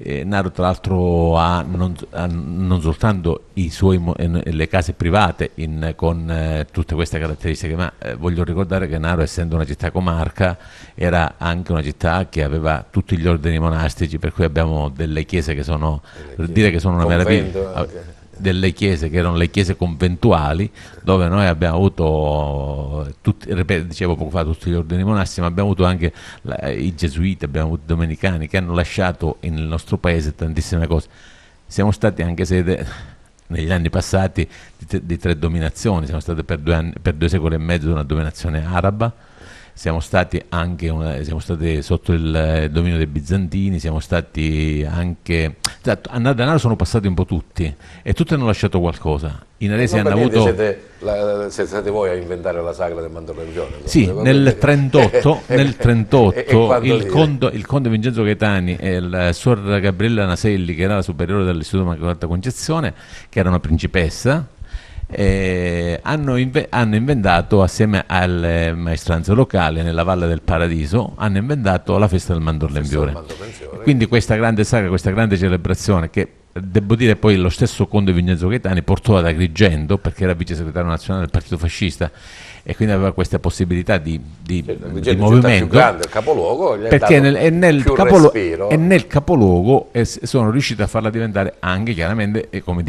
Naro tra l'altro ha non soltanto le case private con tutte queste caratteristiche, ma voglio ricordare che Naro, essendo una città comarca, era anche una città che aveva tutti gli ordini monastici, per cui abbiamo delle chiese che sono, per dire che sono una meraviglia, delle chiese che erano le chiese conventuali, dove noi abbiamo avuto dicevo poco fa, tutti gli ordini monastici, ma abbiamo avuto anche i gesuiti, abbiamo avuto i domenicani, che hanno lasciato nel nostro paese tantissime cose. Siamo stati anche sede negli anni passati di 3 dominazioni, siamo stati per 2 secoli e mezzo di una dominazione araba, siamo stati sotto il dominio dei bizantini, siamo stati anche, a Naro sono passati un po' tutti e tutti hanno lasciato qualcosa. I naresi hanno avuto... Siete stati voi a inventare la sagra del Mandorlenvione? Sì, nel 38 il conte Vincenzo Gaetani e il suor Gabriella Naselli, che era la superiore dell'Istituto Immacolata Concezione, che era una principessa, hanno inventato, assieme alle maestranze locali nella Valle del Paradiso, hanno inventato la festa del Mandorlenvione. Quindi questa grande sagra, questa grande celebrazione, che devo dire poi lo stesso conte Vincenzo Gaetani portò ad Agrigento, perché era vice segretario nazionale del partito fascista e quindi aveva questa possibilità di movimento, più grande, il capoluogo, perché nel capoluogo sono riusciti a farla diventare anche, chiaramente, e come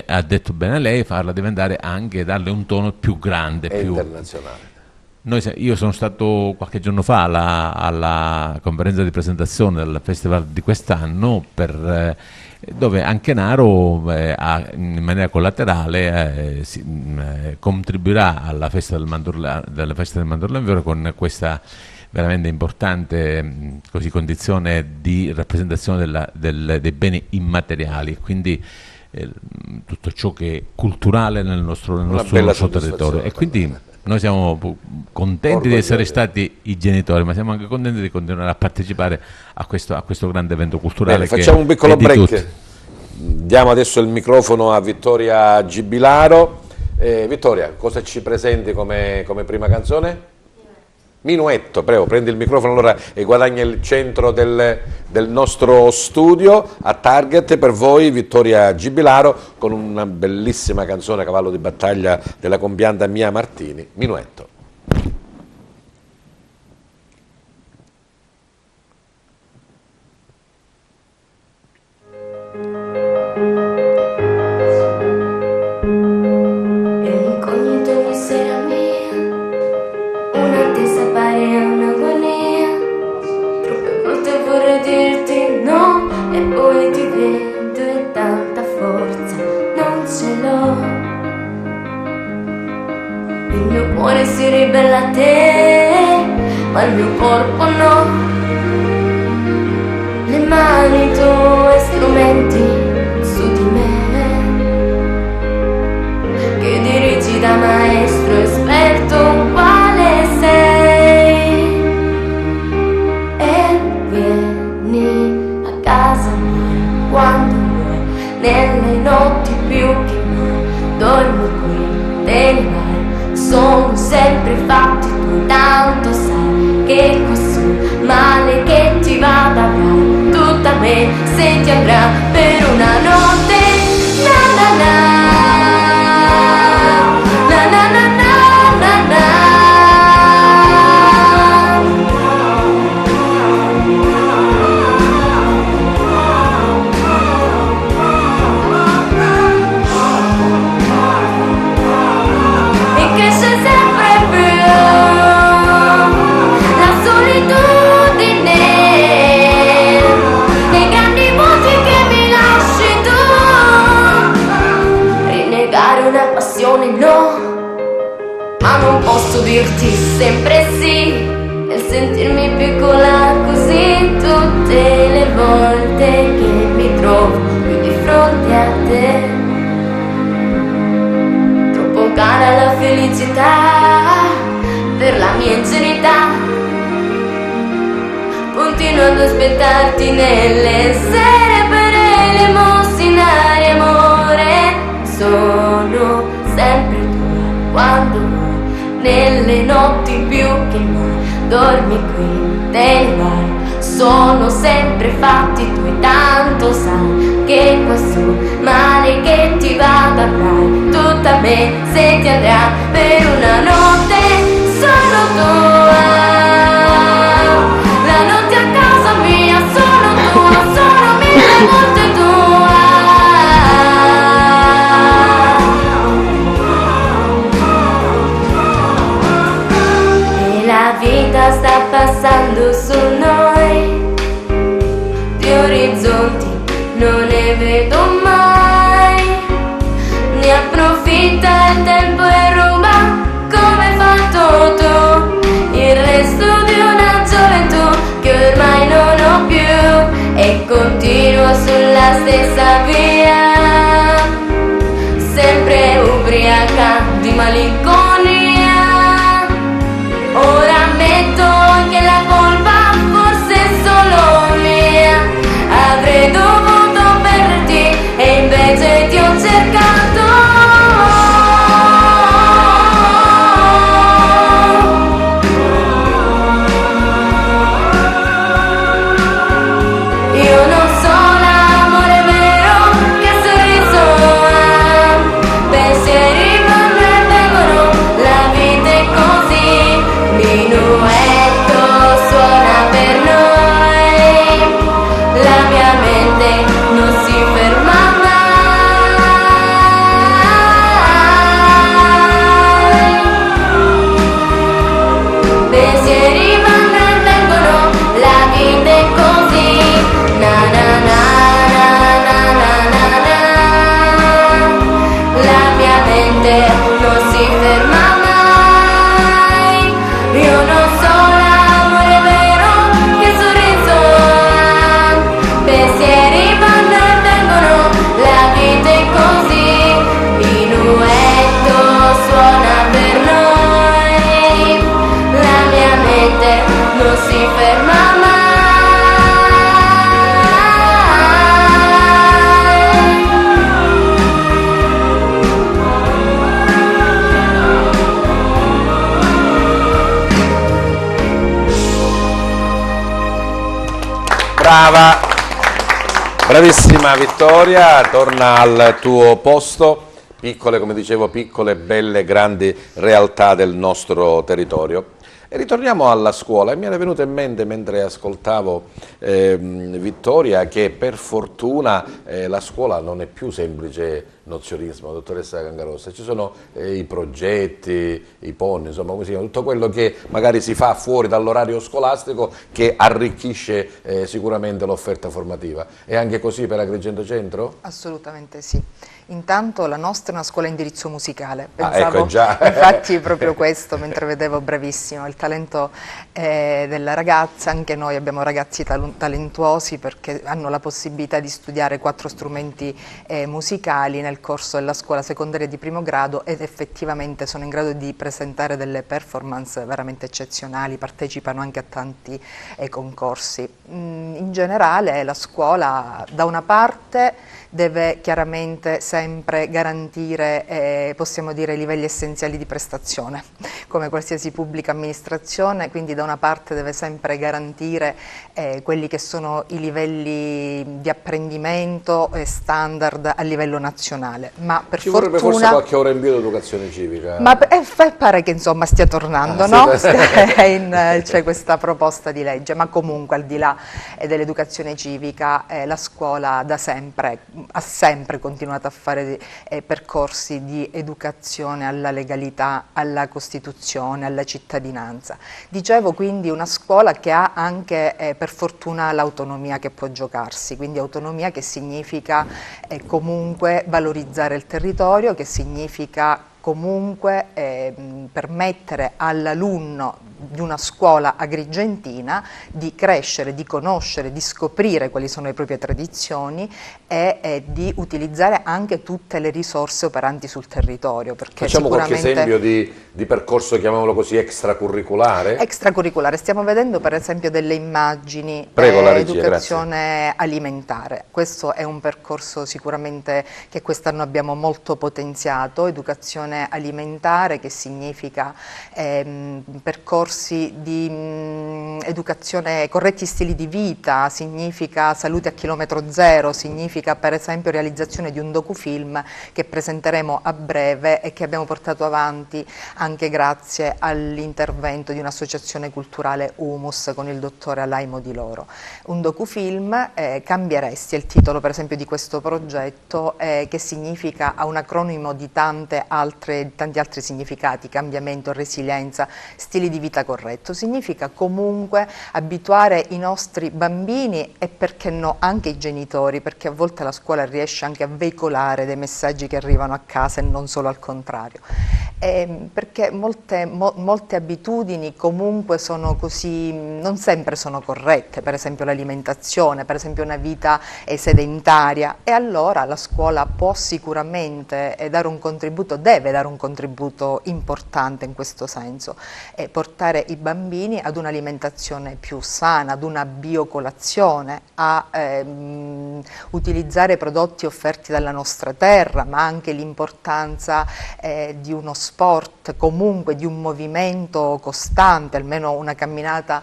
ha detto bene lei, farla diventare anche, darle un tono più grande, più internazionale. Io sono stato qualche giorno fa alla conferenza di presentazione del festival di quest'anno, dove anche Naro in maniera collaterale contribuirà alla festa del Mandorlenvione con questa veramente importante condizione di rappresentazione dei beni immateriali, quindi tutto ciò che è culturale nel nostro territorio. E quindi noi siamo contenti di essere stati i genitori, ma siamo anche contenti di continuare a partecipare a questo grande evento culturale. Bene, facciamo un piccolo break. Diamo adesso il microfono a Vittoria Gibilaro. Vittoria, cosa ci presenti come prima canzone? Minuetto, prego, prendi il microfono allora e guadagna il centro del nostro studio. A Target per voi Vittoria Gibilaro con una bellissima canzone, cavallo di battaglia della compianta Mia Martini, Minuetto. Si ribella a te, ma il mio corpo no. Le mani tue strumenti su di me, che dirigi da maestro esperto quale sei. E vieni a casa mia quando vuoi, nelle notti più che mai, dormi qui, te ne vai. Sono sempre fatti tu, tanto sai che questo male che ti vada avrai tutta me, se ti andrà per una notte. Na na na, na na na na na na. No, ma non posso dirti sempre sì, nel sentirmi piccola così tutte le volte che mi trovo qui di fronte a te. Troppo cara la felicità per la mia ingenuità, continuo ad aspettarti nelle sere per elemosinare amore. Sono sempre tua quando vuoi, nelle notti più che mai, dormi qui, te ne vai. Sono sempre fatti tuoi, tanti me se ti andrà per una notte solo tua. La notte a casa mia sono tua, sono mille volte tua. E la vita sta passando su noi, di orizzonti non ne vedo mai. Ne approfitta il tempo e ruba come hai fatto tu il resto di una gioventù che ormai non ho più, e continuo sulla stessa via, sempre ubriaca di malinconia. Ora ammetto che la colpa forse è solo mia, avrei dovuto perderti e invece ti ho cercato. Io non so l'amore vero, che sorriso ha, pensieri vanno e vengono, la vita è così, minuetto suona per noi, la mia mente non si ferma mai. Pensieri vanno e vengono, la vita è così, na na na na na na na na. La mia mente non si ferma mai. Io non so l'amore vero, che sorriso ha, pensieri vanno e vengono, la vita è così, minuetto suona per noi, la mia mente non si ferma mai. Brava, bravissima Vittoria, torna al tuo posto, piccole, come dicevo, piccole, belle, grandi realtà del nostro territorio. E ritorniamo alla scuola, e mi era venuto in mente mentre ascoltavo Vittoria che per fortuna la scuola non è più semplice nozionismo, dottoressa Cangarossa, ci sono i progetti, i PON, insomma, come si chiama, tutto quello che magari si fa fuori dall'orario scolastico che arricchisce sicuramente l'offerta formativa. È anche così per Agrigento Centro? Assolutamente sì. Intanto la nostra è una scuola a indirizzo musicale, Ecco, già. infatti proprio questo, mentre vedevo, bravissimo, il talento della ragazza. Anche noi abbiamo ragazzi talentuosi perché hanno la possibilità di studiare 4 strumenti musicali nel corso della scuola secondaria di primo grado, ed effettivamente sono in grado di presentare delle performance veramente eccezionali, partecipano anche a tanti concorsi. In generale la scuola da una parte deve chiaramente sempre garantire, possiamo dire, livelli essenziali di prestazione, come qualsiasi pubblica amministrazione, quindi da una parte deve sempre garantire quelli che sono i livelli di apprendimento standard a livello nazionale. Ma per Ci fortuna, vorrebbe forse qualche ora in più di educazione civica. ma pare che insomma stia tornando, no? C'è questa proposta di legge, ma comunque al di là dell'educazione civica la scuola da sempre ha sempre continuato a fare percorsi di educazione alla legalità, alla Costituzione, alla cittadinanza. Dicevo, quindi una scuola che ha anche per fortuna l'autonomia che può giocarsi, quindi autonomia che significa comunque valorizzare il territorio, che significa comunque permettere all'alunno di una scuola agrigentina di crescere, di conoscere, di scoprire quali sono le proprie tradizioni e di utilizzare anche tutte le risorse operanti sul territorio. Perché facciamo qualche esempio di percorso, chiamiamolo così, extracurriculare? Extracurriculare, stiamo vedendo per esempio delle immagini, Prego, la regia, educazione alimentare. Questo è un percorso sicuramente che quest'anno abbiamo molto potenziato, educazione alimentare, che significa percorsi percorsi di educazione, corretti stili di vita, significa salute a chilometro zero, significa per esempio realizzazione di un docufilm che presenteremo a breve e che abbiamo portato avanti anche grazie all'intervento di un'associazione culturale Humus con il dottore Alaimo Di Loro. Un docufilm, Cambieresti è il titolo per esempio di questo progetto, che significa, ha un acronimo di tanti altri significati: cambiamento, resilienza, stili di vita corretto. Significa comunque abituare i nostri bambini e perché no anche i genitori, perché a volte la scuola riesce anche a veicolare dei messaggi che arrivano a casa e non solo al contrario. Perché molte abitudini comunque sono così, non sempre sono corrette, per esempio l'alimentazione, per esempio una vita sedentaria, e allora la scuola può sicuramente dare un contributo, deve dare un contributo importante in questo senso, portare i bambini ad un'alimentazione più sana, ad una biocolazione, a utilizzare prodotti offerti dalla nostra terra, ma anche l'importanza di uno sport, comunque di un movimento costante, almeno una camminata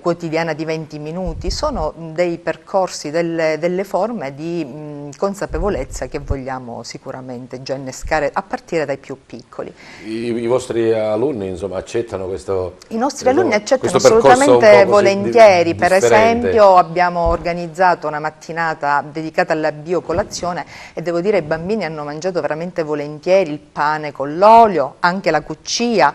quotidiana di 20 minuti, sono dei percorsi, delle forme di consapevolezza che vogliamo sicuramente già innescare a partire dai più piccoli. I vostri alunni insomma accettano questo? I nostri alunni accettano questo assolutamente volentieri. Per differente. esempio abbiamo organizzato una mattinata dedicata alla biocolazione e devo dire i bambini hanno mangiato veramente volentieri il pane con l'olio, anche la cuccia,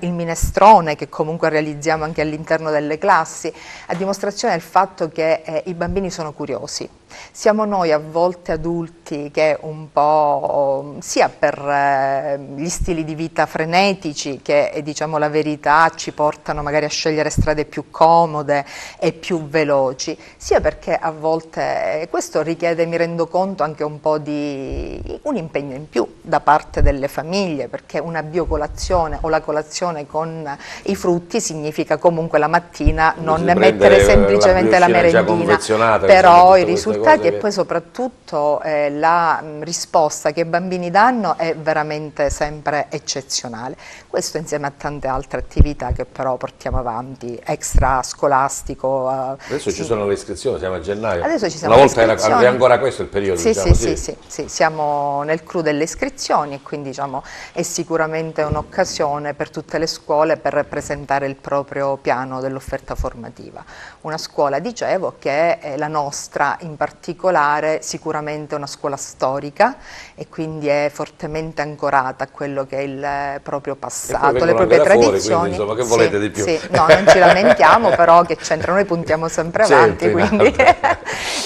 il minestrone che comunque realizziamo anche all'interno delle classi, a dimostrazione del fatto che i bambini sono curiosi. Siamo noi a volte adulti che un po', sia per gli stili di vita frenetici che diciamo la verità ci portano magari a scegliere strade più comode e più veloci, sia perché a volte questo richiede, mi rendo conto, anche un po' di un impegno in più da parte delle famiglie, perché una biocolazione o la colazione con i frutti significa comunque la mattina non mettere semplicemente la merendina, però i risultati e poi soprattutto la risposta che i bambini danno è veramente sempre eccezionale. Questo insieme a tante altre attività che però portiamo avanti, extra scolastico. Adesso ci sono le iscrizioni, siamo a gennaio. Adesso ci siamo. Una volta era ancora questo il periodo. Sì, diciamo, sì, siamo nel clou delle iscrizioni e quindi diciamo è sicuramente un'occasione per tutte le scuole per presentare il proprio piano dell'offerta formativa. Una scuola, dicevo, che è la nostra in particolare, sicuramente una scuola storica e quindi è fortemente ancorata a quello che è il proprio passato, le proprie tradizioni. Quindi, insomma, che volete di più? Sì, no, non ci lamentiamo, però che c'entra, noi puntiamo sempre avanti, quindi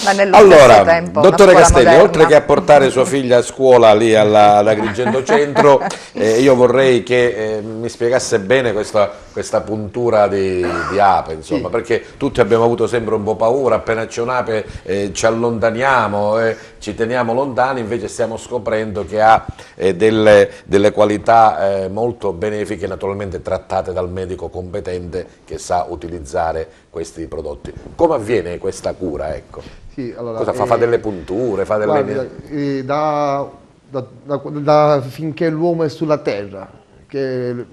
ma nello stesso tempo dottore Castelli, moderna. oltre che a portare sua figlia a scuola lì all'Agrigento Centro, io vorrei che mi spiegasse bene questa puntura di ape, insomma, perché tutti abbiamo avuto sempre un po' paura, appena c'è un'ape ci allontaniamo, ci teniamo lontani, invece stiamo scoprendo che ha delle qualità molto benefiche, naturalmente trattate dal medico competente che sa utilizzare questi prodotti. Come avviene questa cura? Ecco? Sì, allora, cosa fa? Fa delle punture? Fa delle... finché l'uomo è sulla terra, che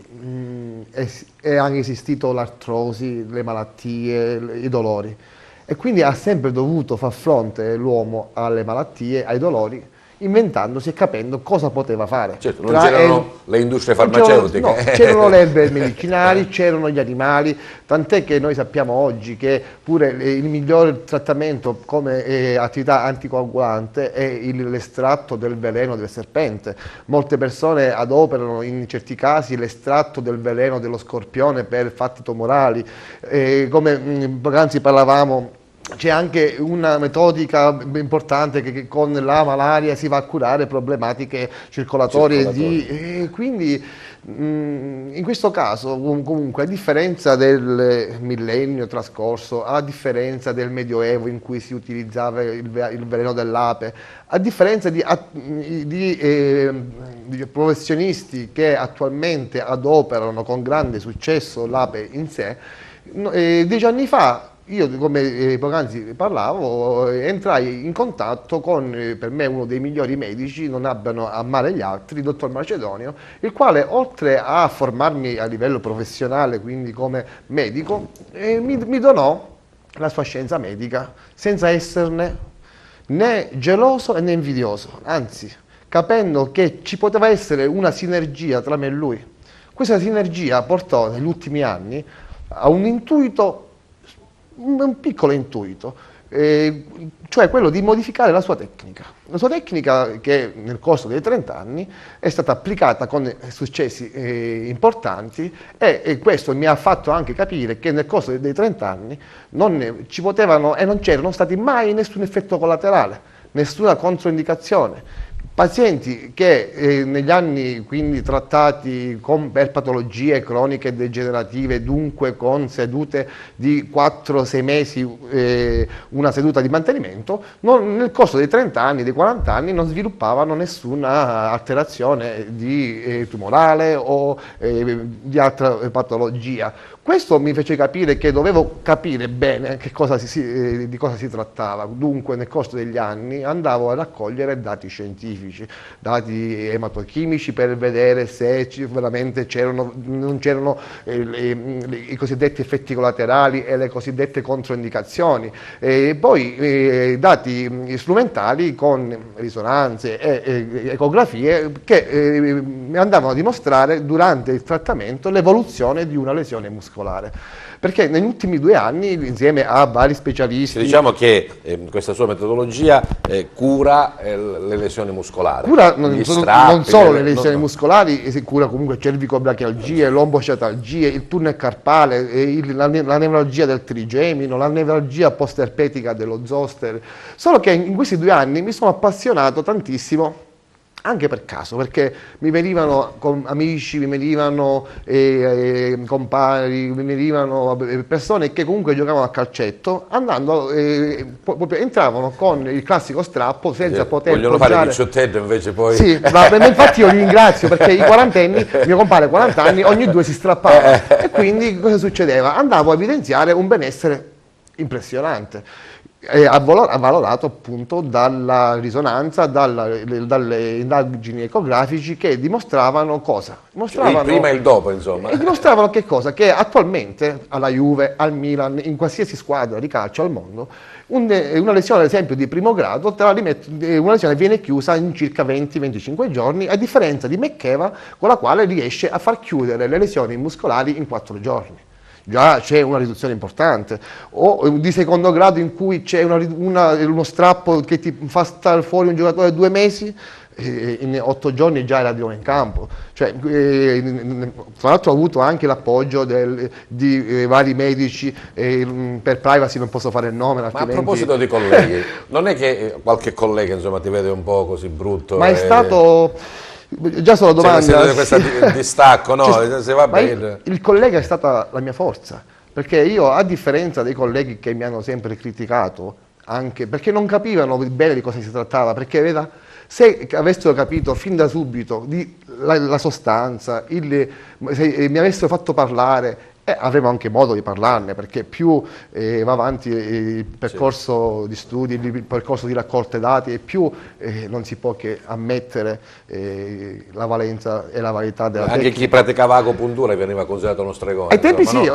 è anche esistito l'artrosi, le malattie, i dolori, e quindi ha sempre dovuto far fronte l'uomo alle malattie, ai dolori, inventandosi e capendo cosa poteva fare. Certo, non c'erano le industrie farmaceutiche. No, c'erano le erbe medicinali, c'erano gli animali, tant'è che noi sappiamo oggi che pure il miglior trattamento come attività anticoagulante è l'estratto del veleno del serpente. Molte persone adoperano in certi casi l'estratto del veleno dello scorpione per fatti tumorali. Come poc'anzi parlavamo, c'è anche una metodica importante che con la malaria si va a curare problematiche circolatorie. Quindi in questo caso comunque, a differenza del millennio trascorso, a differenza del Medioevo in cui si utilizzava il veleno dell'ape, a differenza di professionisti che attualmente adoperano con grande successo l'ape in sé, 10 anni fa io, come poc'anzi parlavo, entrai in contatto con, per me, uno dei migliori medici, non abbiano a male gli altri, il dottor Macedonio, il quale, oltre a formarmi a livello professionale, quindi come medico, mi donò la sua scienza medica, senza esserne né geloso né invidioso, anzi, capendo che ci poteva essere una sinergia tra me e lui. Questa sinergia portò negli ultimi anni a un intuito, un piccolo intuito, cioè quello di modificare la sua tecnica. La sua tecnica, che nel corso dei 30 anni è stata applicata con successi importanti, e questo mi ha fatto anche capire che nel corso dei 30 anni non ci potevano e non c'erano stati mai nessun effetto collaterale, nessuna controindicazione. Pazienti che negli anni quindi trattati per patologie croniche degenerative, dunque con sedute di 4-6 mesi, una seduta di mantenimento, nel corso dei 30 anni, dei 40 anni non sviluppavano nessuna alterazione tumorale o di altra patologia. Questo mi fece capire che dovevo capire bene di cosa si trattava. Dunque nel corso degli anni andavo a raccogliere dati scientifici, dati ematochimici, per vedere se veramente non c'erano i cosiddetti effetti collaterali e le cosiddette controindicazioni. E poi dati strumentali con risonanze e ecografie che mi andavano a dimostrare durante il trattamento l'evoluzione di una lesione muscolare. Perché negli ultimi 2 anni, insieme a vari specialisti... Diciamo che questa sua metodologia cura le lesioni muscolari. Cura non solo le lesioni muscolari, si cura comunque cervicobrachialgie, lombosciatalgie, il tunnel carpale, la nevralgia del trigemino, la nevralgia post-herpetica dello zoster. Solo che in questi 2 anni mi sono appassionato tantissimo, anche per caso, perché mi venivano amici, mi venivano compari, mi venivano persone che comunque giocavano a calcetto, entravano con il classico strappo senza poter vogliono fare il diciottenno, invece poi... Sì, infatti io li ringrazio, perché i quarantenni, mio compare 40 anni, ogni 2 si strappava, e quindi cosa succedeva? Andavo a evidenziare un benessere impressionante. Avvalorato appunto dalla risonanza, dalle indagini ecografici che dimostravano cosa? Il prima e il dopo, insomma. E dimostravano che cosa? Che attualmente alla Juve, al Milan, in qualsiasi squadra di calcio al mondo, una lesione ad esempio di primo grado, una lesione viene chiusa in circa 20-25 giorni, a differenza di Mekeva, con la quale riesce a far chiudere le lesioni muscolari in 4 giorni. Già c'è una riduzione importante, o di secondo grado in cui c'è uno strappo che ti fa stare fuori un giocatore 2 mesi, in 8 giorni già era di nuovo in campo. Cioè, tra l'altro ho avuto anche l'appoggio di vari medici, per privacy non posso fare il nome. Ma a proposito di colleghi, non è che qualche collega insomma ti vede un po' così brutto? Ma è stato... Già solo domanda, questo distacco, no? Se va bene. Il collega è stata la mia forza, perché io, a differenza dei colleghi che mi hanno sempre criticato, anche perché non capivano bene di cosa si trattava, perché veda, se avessero capito fin da subito la sostanza, se mi avessero fatto parlare, avremo anche modo di parlarne, perché più va avanti il percorso di studi, il percorso di raccolte dati, e più non si può che ammettere la valenza e la validità della tecnica. Anche chi praticava agopuntura veniva considerato uno stregone. Ai tempi sì,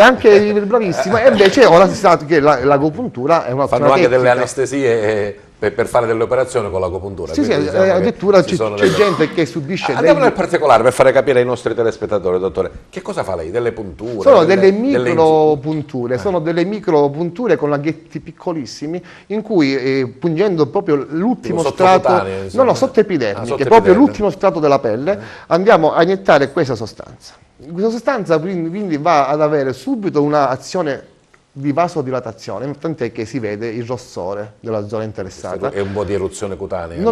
anche bravissimo. E invece ora si sa che l'agopuntura è una fanno anche tecnica. delle anestesie per fare delle operazioni con l'agopuntura. Sì, addirittura c'è gente che subisce... Andiamo nel particolare per fare capire ai nostri telespettatori, dottore, che cosa fa lei? Delle punture? Sono delle micropunture, sono delle micropunture con laghetti piccolissimi, in cui pungendo proprio l'ultimo strato, sottoepidermiche, proprio l'ultimo strato della pelle, andiamo a iniettare questa sostanza. Questa sostanza quindi va ad avere subito un'azione di vasodilatazione, tant'è che si vede il rossore della zona interessata. È un po' di eruzione cutanea? No,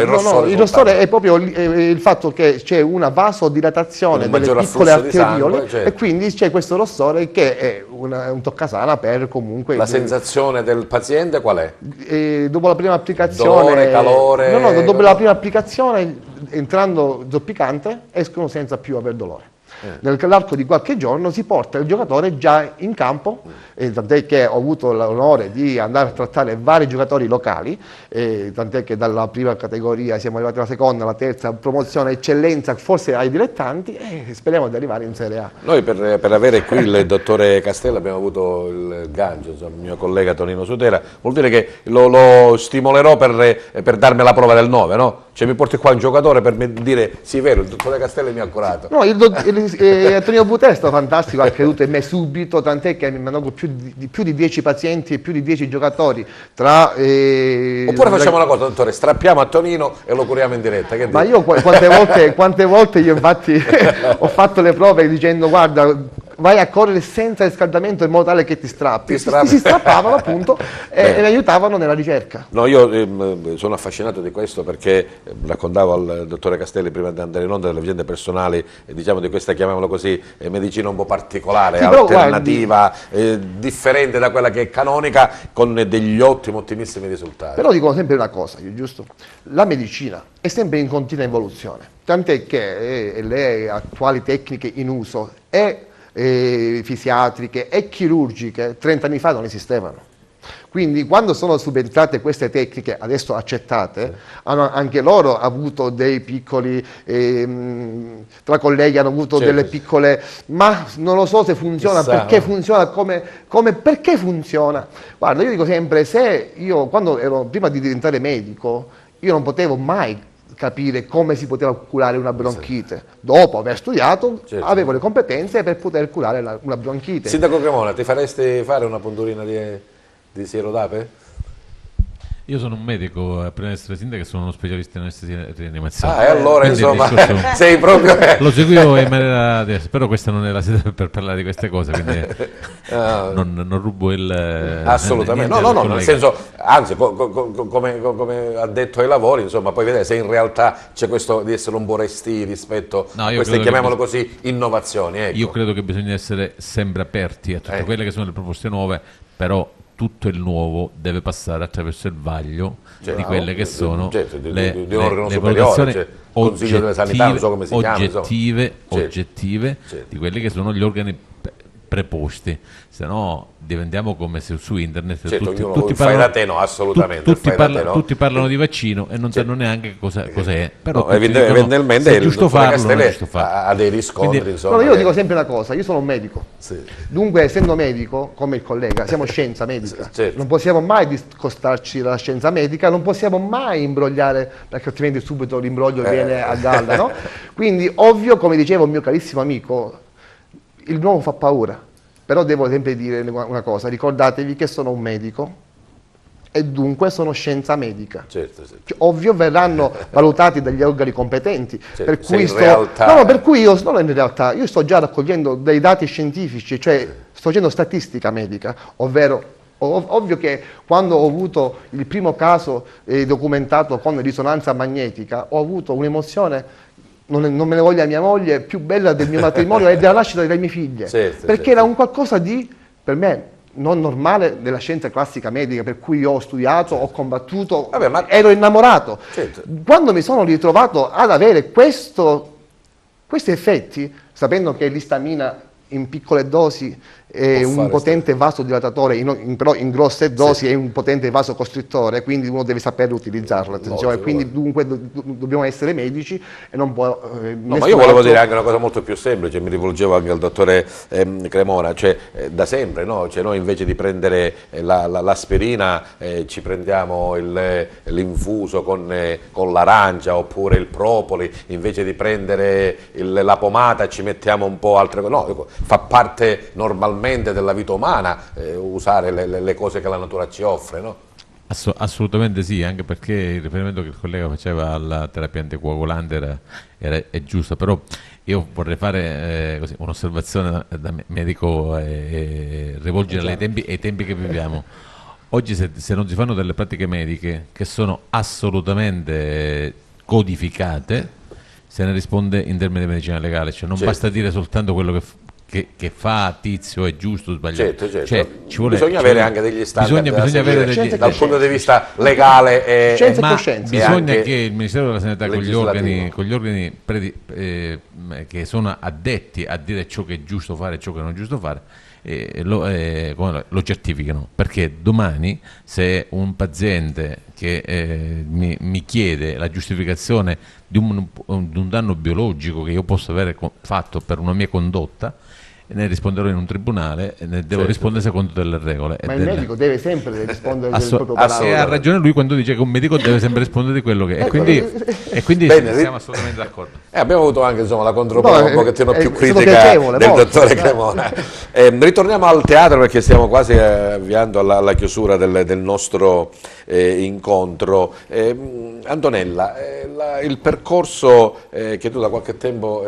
il rossore è proprio il fatto che c'è una vasodilatazione delle piccole arteriole, e quindi c'è questo rossore che è un toccasana per comunque... La sensazione del paziente qual è? Dopo la prima applicazione... Dolore, calore... dopo la prima applicazione, entrando zoppicante, escono senza più aver dolore. nell'arco di qualche giorno si porta il giocatore già in campo, tant'è che ho avuto l'onore di andare a trattare vari giocatori locali, tant'è che dalla prima categoria siamo arrivati alla seconda, alla terza, promozione, eccellenza, forse ai dilettanti, e speriamo di arrivare in Serie A. Noi per avere qui il dottore Castello abbiamo avuto il gancio, insomma, il mio collega Tonino Sotera, vuol dire che lo stimolerò per darmi la prova del 9, no? Cioè mi porti qua un giocatore per dire sì, è vero, il dottore Castello mi ha curato. No, Antonio Butesto fantastico, ha creduto in me subito, tant'è che mi hanno dato più di 10 pazienti e più di 10 giocatori. Oppure facciamo una cosa, dottore, strappiamo a Tonino e lo curiamo in diretta. Che ma io quante volte io infatti ho fatto le prove dicendo guarda, vai a correre senza riscaldamento in modo tale che ti strappi. Si strappavano appunto e mi aiutavano nella ricerca. No, io sono affascinato di questo perché raccontavo al dottore Castelli prima di andare in onda delle vicende personali, diciamo di questa, chiamiamola così, medicina un po' particolare, sì, alternativa, differente da quella che è canonica, con degli ottimissimi risultati. Però dicono sempre una cosa, giusto? La medicina è sempre in continua evoluzione, tant'è che le attuali tecniche in uso fisiatriche e chirurgiche 30 anni fa non esistevano. Quindi quando sono subentrate queste tecniche adesso accettate, hanno anche loro avuto dei piccoli, tra colleghi hanno avuto delle piccole, ma non lo so se funziona, perché funziona, perché funziona. Guarda, io dico sempre, prima di diventare medico, io non potevo mai capire come si poteva curare una bronchite. Dopo aver studiato, avevo le competenze per poter curare una bronchite. Sindaco Cremona, ti faresti fare una punturina di siero d'ape? Io sono un medico, prima di essere sindaco sono uno specialista in anestesia e rianimazione. E allora insomma sei proprio... Lo seguivo in maniera diversa, però questa non è la sede per parlare di queste cose, quindi non rubo il... Assolutamente, no, nel senso, anzi, come addetto ai lavori, insomma, poi vedere se in realtà c'è questo di essere un po' resti rispetto a queste, chiamiamolo così, innovazioni. Ecco. Io credo che bisogna essere sempre aperti a tutte quelle che sono le proposte nuove, però tutto il nuovo deve passare attraverso il vaglio di quelle che sono le valutazioni oggettive di quelli che sono gli organi preposti, se no diventiamo come se su internet tutti parlano di vaccino e non sanno neanche cosa è. Però evidentemente è giusto farlo, ha dei riscontri. Quindi, insomma, io dico sempre una cosa, io sono un medico, dunque essendo medico come il collega siamo scienza medica, non possiamo mai discostarci dalla scienza medica, non possiamo mai imbrogliare, perché altrimenti subito l'imbroglio viene a galla, no? Quindi ovvio, come diceva un mio carissimo amico, il nuovo fa paura, però devo sempre dire una cosa, ricordatevi che sono un medico e dunque sono scienza medica. Cioè, ovvio verranno valutati dagli organi competenti, per cui io sto già raccogliendo dei dati scientifici, cioè sto facendo statistica medica, ovvero ovvio che quando ho avuto il primo caso documentato con risonanza magnetica ho avuto un'emozione, non me ne voglia mia moglie, più bella del mio matrimonio e della nascita delle mie figlie, perché era un qualcosa di, per me, non normale della scienza classica medica, per cui io ho studiato, ho combattuto, ero innamorato. Quando mi sono ritrovato ad avere questi effetti, sapendo che l'istamina in piccole dosi è un potente vasodilatatore, però in grosse dosi è un potente vasocostrittore, quindi uno deve saperlo utilizzarlo, attenzione, quindi dunque dobbiamo essere medici e non può... ma io volevo dire anche una cosa molto più semplice, mi rivolgevo anche al dottore Cremona, cioè da sempre, no? Cioè, noi invece di prendere l'aspirina ci prendiamo l'infuso con l'arancia oppure il propoli, invece di prendere la pomata ci mettiamo un po' altre cose, no, fa parte normalmente della vita umana usare le cose che la natura ci offre, no? Assolutamente sì, anche perché il riferimento che il collega faceva alla terapia anticoagulante è giusto, però io vorrei fare un'osservazione da medico e rivolgere ai tempi che viviamo. Oggi se non si fanno delle pratiche mediche che sono assolutamente codificate, se ne risponde in termini di medicina legale, cioè non basta dire soltanto quello che che fa Tizio è giusto o sbagliato. Certo. Cioè, bisogna avere anche degli standard bisogna avere dal punto di vista legale ma bisogna che il Ministero della Sanità con gli legislativo. organi che sono addetti a dire ciò che è giusto fare e ciò che non è giusto fare lo certificano, perché domani se un paziente che mi chiede la giustificazione di un danno biologico che io posso aver fatto per una mia condotta, ne risponderò in un tribunale e ne devo rispondere secondo delle regole. Ma il medico deve sempre rispondere del proprio e ha ragione lui quando dice che un medico deve sempre rispondere di quello che è. E quindi Bene, siamo assolutamente d'accordo. Abbiamo avuto anche la controprova un pochettino più critica piacevole, del molto, dottore Cremona. Ritorniamo al teatro perché stiamo quasi avviando alla chiusura del nostro incontro. Antonella, il percorso che tu da qualche tempo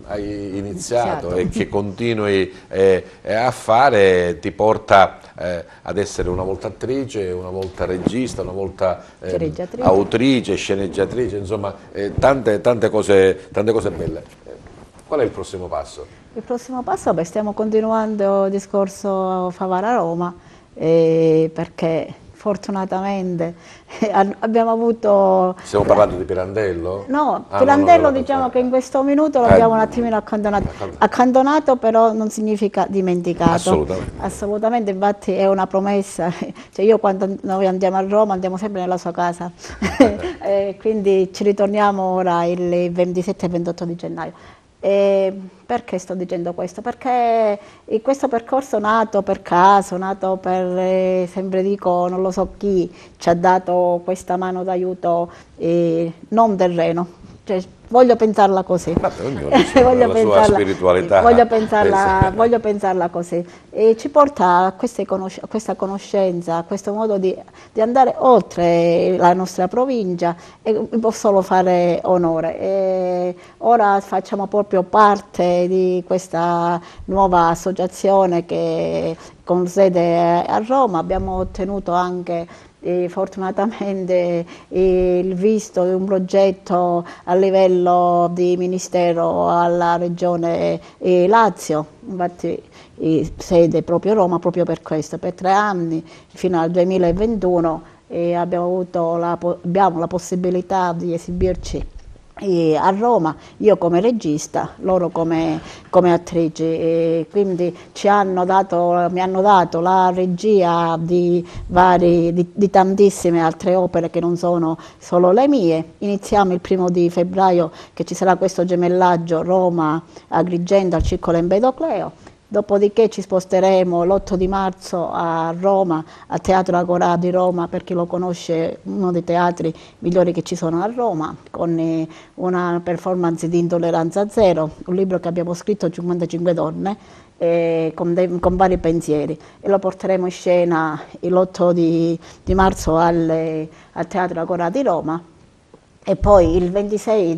hai iniziato e che continui a fare ti porta ad essere una volta attrice, una volta regista, una volta autrice, sceneggiatrice, insomma tante cose belle. Qual è il prossimo passo? Il prossimo passo, stiamo continuando il discorso Favara-Roma perché fortunatamente abbiamo avuto... Stiamo parlando di Pirandello? No, Pirandello diciamo che in questo minuto l'abbiamo un attimino accantonato, però non significa dimenticato. Assolutamente, infatti è una promessa, cioè io quando noi andiamo a Roma andiamo sempre nella sua casa, quindi ci ritorniamo ora il 27 e 28 di gennaio. Perché sto dicendo questo? Perché questo percorso nato per caso, nato per, sempre dico, non lo so chi ci ha dato questa mano d'aiuto, non terreno, cioè, voglio pensarla così. Voglio pensarla così. E ci porta a questa conoscenza, a questo modo di andare oltre la nostra provincia e mi può solo fare onore. E ora facciamo proprio parte di questa nuova associazione che con sede a Roma. Abbiamo ottenuto anche fortunatamente il visto di un progetto a livello di Ministero alla Regione Lazio, infatti sede proprio Roma, proprio per questo, per 3 anni fino al 2021 abbiamo la possibilità di esibirci a Roma, io come regista, loro come attrici, e quindi mi hanno dato la regia di tantissime altre opere che non sono solo le mie. Iniziamo il 1° febbraio che ci sarà questo gemellaggio Roma-Agrigento al Circolo Empedocleo. Dopodiché ci sposteremo l'8 di marzo a Roma, al Teatro Agorà di Roma, per chi lo conosce, uno dei teatri migliori che ci sono a Roma, con una performance di Intolleranza Zero, un libro che abbiamo scritto 55 donne, con vari pensieri, e lo porteremo in scena l'8 di marzo al Teatro Agorà di Roma. E poi il 26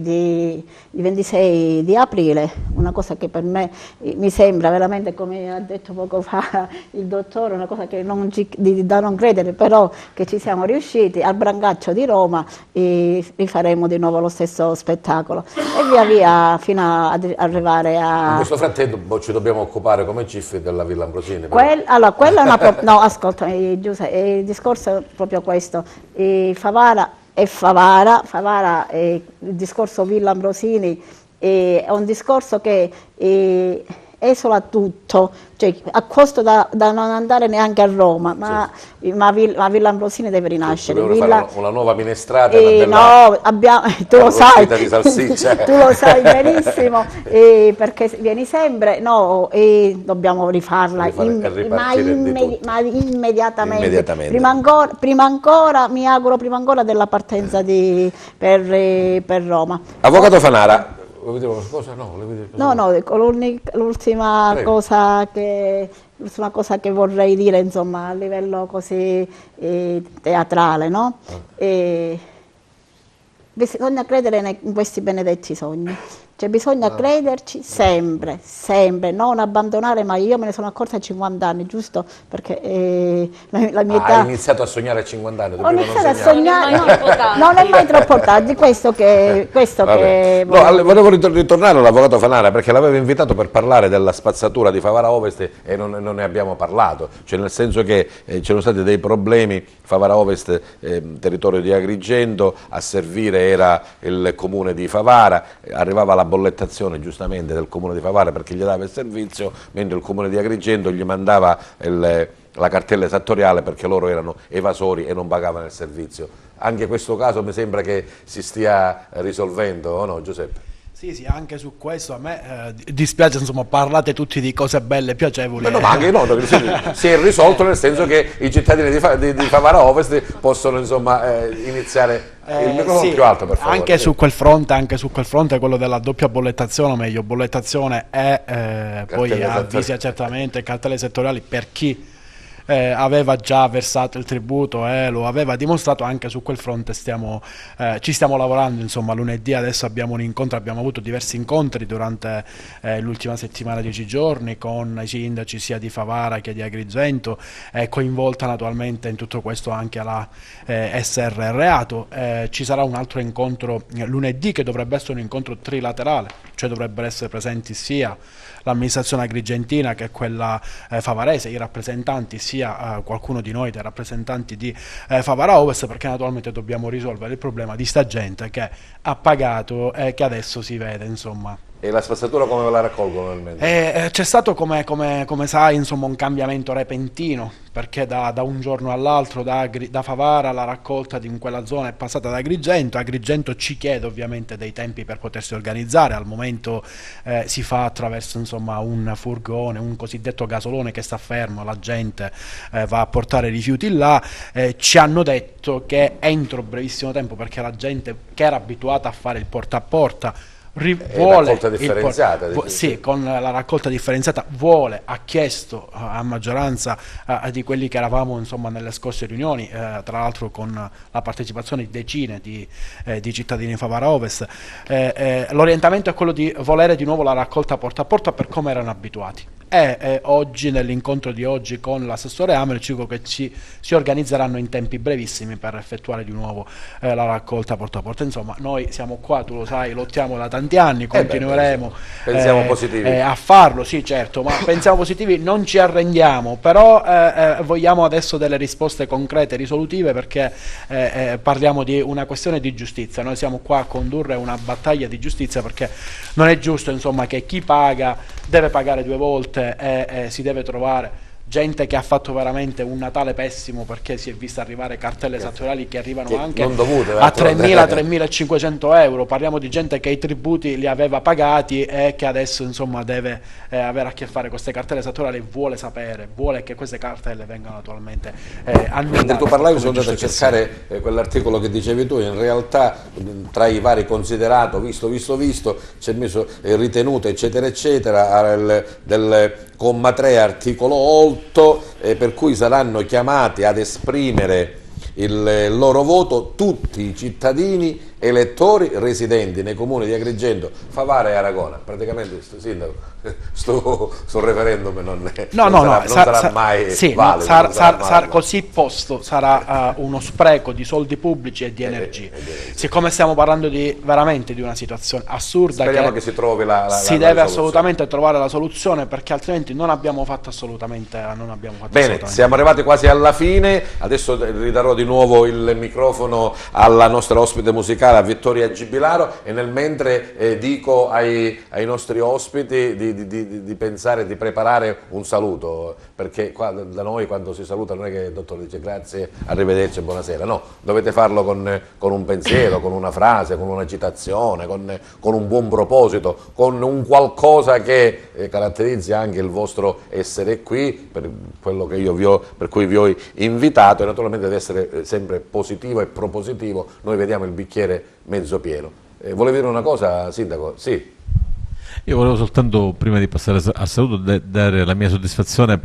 di aprile, una cosa che per me mi sembra veramente, come ha detto poco fa il dottore, una cosa che da non credere, però che ci siamo riusciti, al Brancaccio di Roma rifaremo di nuovo lo stesso spettacolo e via via fino ad arrivare a... In questo frattempo ci dobbiamo occupare come CIF della Villa Ambrosini. Allora, quella è una... no, ascolta, Giuseppe, il discorso è proprio questo. Favara, il discorso Villa Ambrosini è un discorso che esula tutto, cioè a costo da non andare neanche a Roma, ma Villa Ambrosini deve rinascere. Fare una nuova minestrata, tu lo sai, di salsiccia. Tu lo sai benissimo, perché vieni sempre, dobbiamo rifarla, ma immediatamente. Prima ancora, mi auguro della partenza per Roma. Avvocato Fanara. L'ultima cosa che vorrei dire, insomma, a livello così teatrale, no? Bisogna credere in questi benedetti sogni. C'è bisogno crederci sempre, sempre, non abbandonare mai. Io me ne sono accorta a 50 anni, giusto? Perché la mia età... Hai iniziato a sognare a 50 anni? Ho iniziato a sognare, non è mai troppo tardi, questo che volevo ritornare all'avvocato Fanara, perché l'avevo invitato per parlare della spazzatura di Favara Ovest e non ne abbiamo parlato, cioè nel senso che c'erano stati dei problemi. Favara Ovest, territorio di Agrigento, a servire era il comune di Favara, arrivava la bollettazione giustamente del comune di Favara perché gli dava il servizio, mentre il comune di Agrigento gli mandava la cartella esattoriale perché loro erano evasori e non pagavano il servizio. Anche questo caso mi sembra che si stia risolvendo, o no, Giuseppe? Sì, anche su questo a me dispiace, insomma, parlate tutti di cose belle e piacevoli. Ma anche no, si è risolto, nel senso che i cittadini di Favara Ovest possono, insomma, iniziare il microfono più alto, per favore. Anche su quel fronte, quello della doppia bollettazione, o meglio, bollettazione e poi avvisi certamente cartelle settoriali per chi aveva già versato il tributo e lo aveva dimostrato. Anche su quel fronte ci stiamo lavorando, insomma. Lunedì adesso abbiamo un incontro, abbiamo avuto diversi incontri durante l'ultima settimana, 10 giorni, con i sindaci sia di Favara che di Agrigento, coinvolta naturalmente in tutto questo anche la SR Reato. Ci sarà un altro incontro lunedì che dovrebbe essere un incontro trilaterale, cioè dovrebbero essere presenti sia l'amministrazione agrigentina che quella favarese, i rappresentanti, sia qualcuno di noi dei rappresentanti di Favara Ovest, perché naturalmente dobbiamo risolvere il problema di sta gente che ha pagato e che adesso si vede, insomma. E la spazzatura come ve la raccolgono nel mentre? C'è stato, come sai, insomma, un cambiamento repentino, perché da un giorno all'altro da Favara la raccolta in quella zona è passata ad Agrigento. Agrigento ci chiede ovviamente dei tempi per potersi organizzare. Al momento si fa attraverso, insomma, un furgone, un cosiddetto gasolone che sta fermo, la gente va a portare i rifiuti là. Ci hanno detto che entro brevissimo tempo, perché la gente che era abituata a fare il porta a porta raccolta differenziata, sì, con la raccolta differenziata ha chiesto a maggioranza di quelli che eravamo, insomma, nelle scorse riunioni, tra l'altro con la partecipazione di decine di cittadini Favara Ovest, l'orientamento è quello di volere di nuovo la raccolta porta a porta per come erano abituati. E oggi, nell'incontro di oggi con l'assessore Amel, ci dico che si organizzeranno in tempi brevissimi per effettuare di nuovo la raccolta porta a porta. Insomma, noi siamo qua, tu lo sai, lottiamo da tanti anni, continueremo pensiamo positivi. A farlo, sì, certo, ma pensiamo positivi, non ci arrendiamo, però vogliamo adesso delle risposte concrete, risolutive, perché parliamo di una questione di giustizia. Noi siamo qua a condurre una battaglia di giustizia, perché non è giusto, insomma, che chi paga deve pagare due volte e si deve trovare gente che ha fatto veramente un Natale pessimo, perché si è vista arrivare cartelle esattoriali che arrivano anche non dovute, a 3.000-3.500 euro. Parliamo di gente che i tributi li aveva pagati e che adesso, insomma, deve avere a che fare con queste cartelle esattoriali, vuole sapere, vuole che queste cartelle vengano attualmente annullate. Mentre tu parlavi sono andato a cercare quell'articolo che dicevi tu. In realtà tra i vari considerato, visto c'è messo ritenuto eccetera eccetera del comma 3 articolo 8, per cui saranno chiamati ad esprimere il loro voto tutti i cittadini elettori residenti nei comuni di Agrigento, Favara e Aragona. Praticamente, sindaco, sto referendum non sarà mai valido. Così posto sarà uno spreco di soldi pubblici e di energie. Siccome stiamo parlando veramente di una situazione assurda, speriamo che si trovi si deve assolutamente trovare la soluzione, perché altrimenti non abbiamo fatto assolutamente bene. Siamo arrivati quasi alla fine, adesso ridarò di nuovo il microfono alla nostra ospite musicale, a Vittoria Gibilaro, e nel mentre dico ai nostri ospiti di pensare, di preparare un saluto, perché qua da noi quando si saluta non è che il dottore dice grazie, arrivederci e buonasera, no, dovete farlo con un pensiero, con una frase, con una citazione, con un buon proposito, con un qualcosa che caratterizzi anche il vostro essere qui, per quello che per cui vi ho invitato, e naturalmente deve essere sempre positivo e propositivo. Noi vediamo il bicchiere mezzo pieno. Volevi dire una cosa, sindaco? Sì. Io volevo soltanto, prima di passare al saluto, dare la mia soddisfazione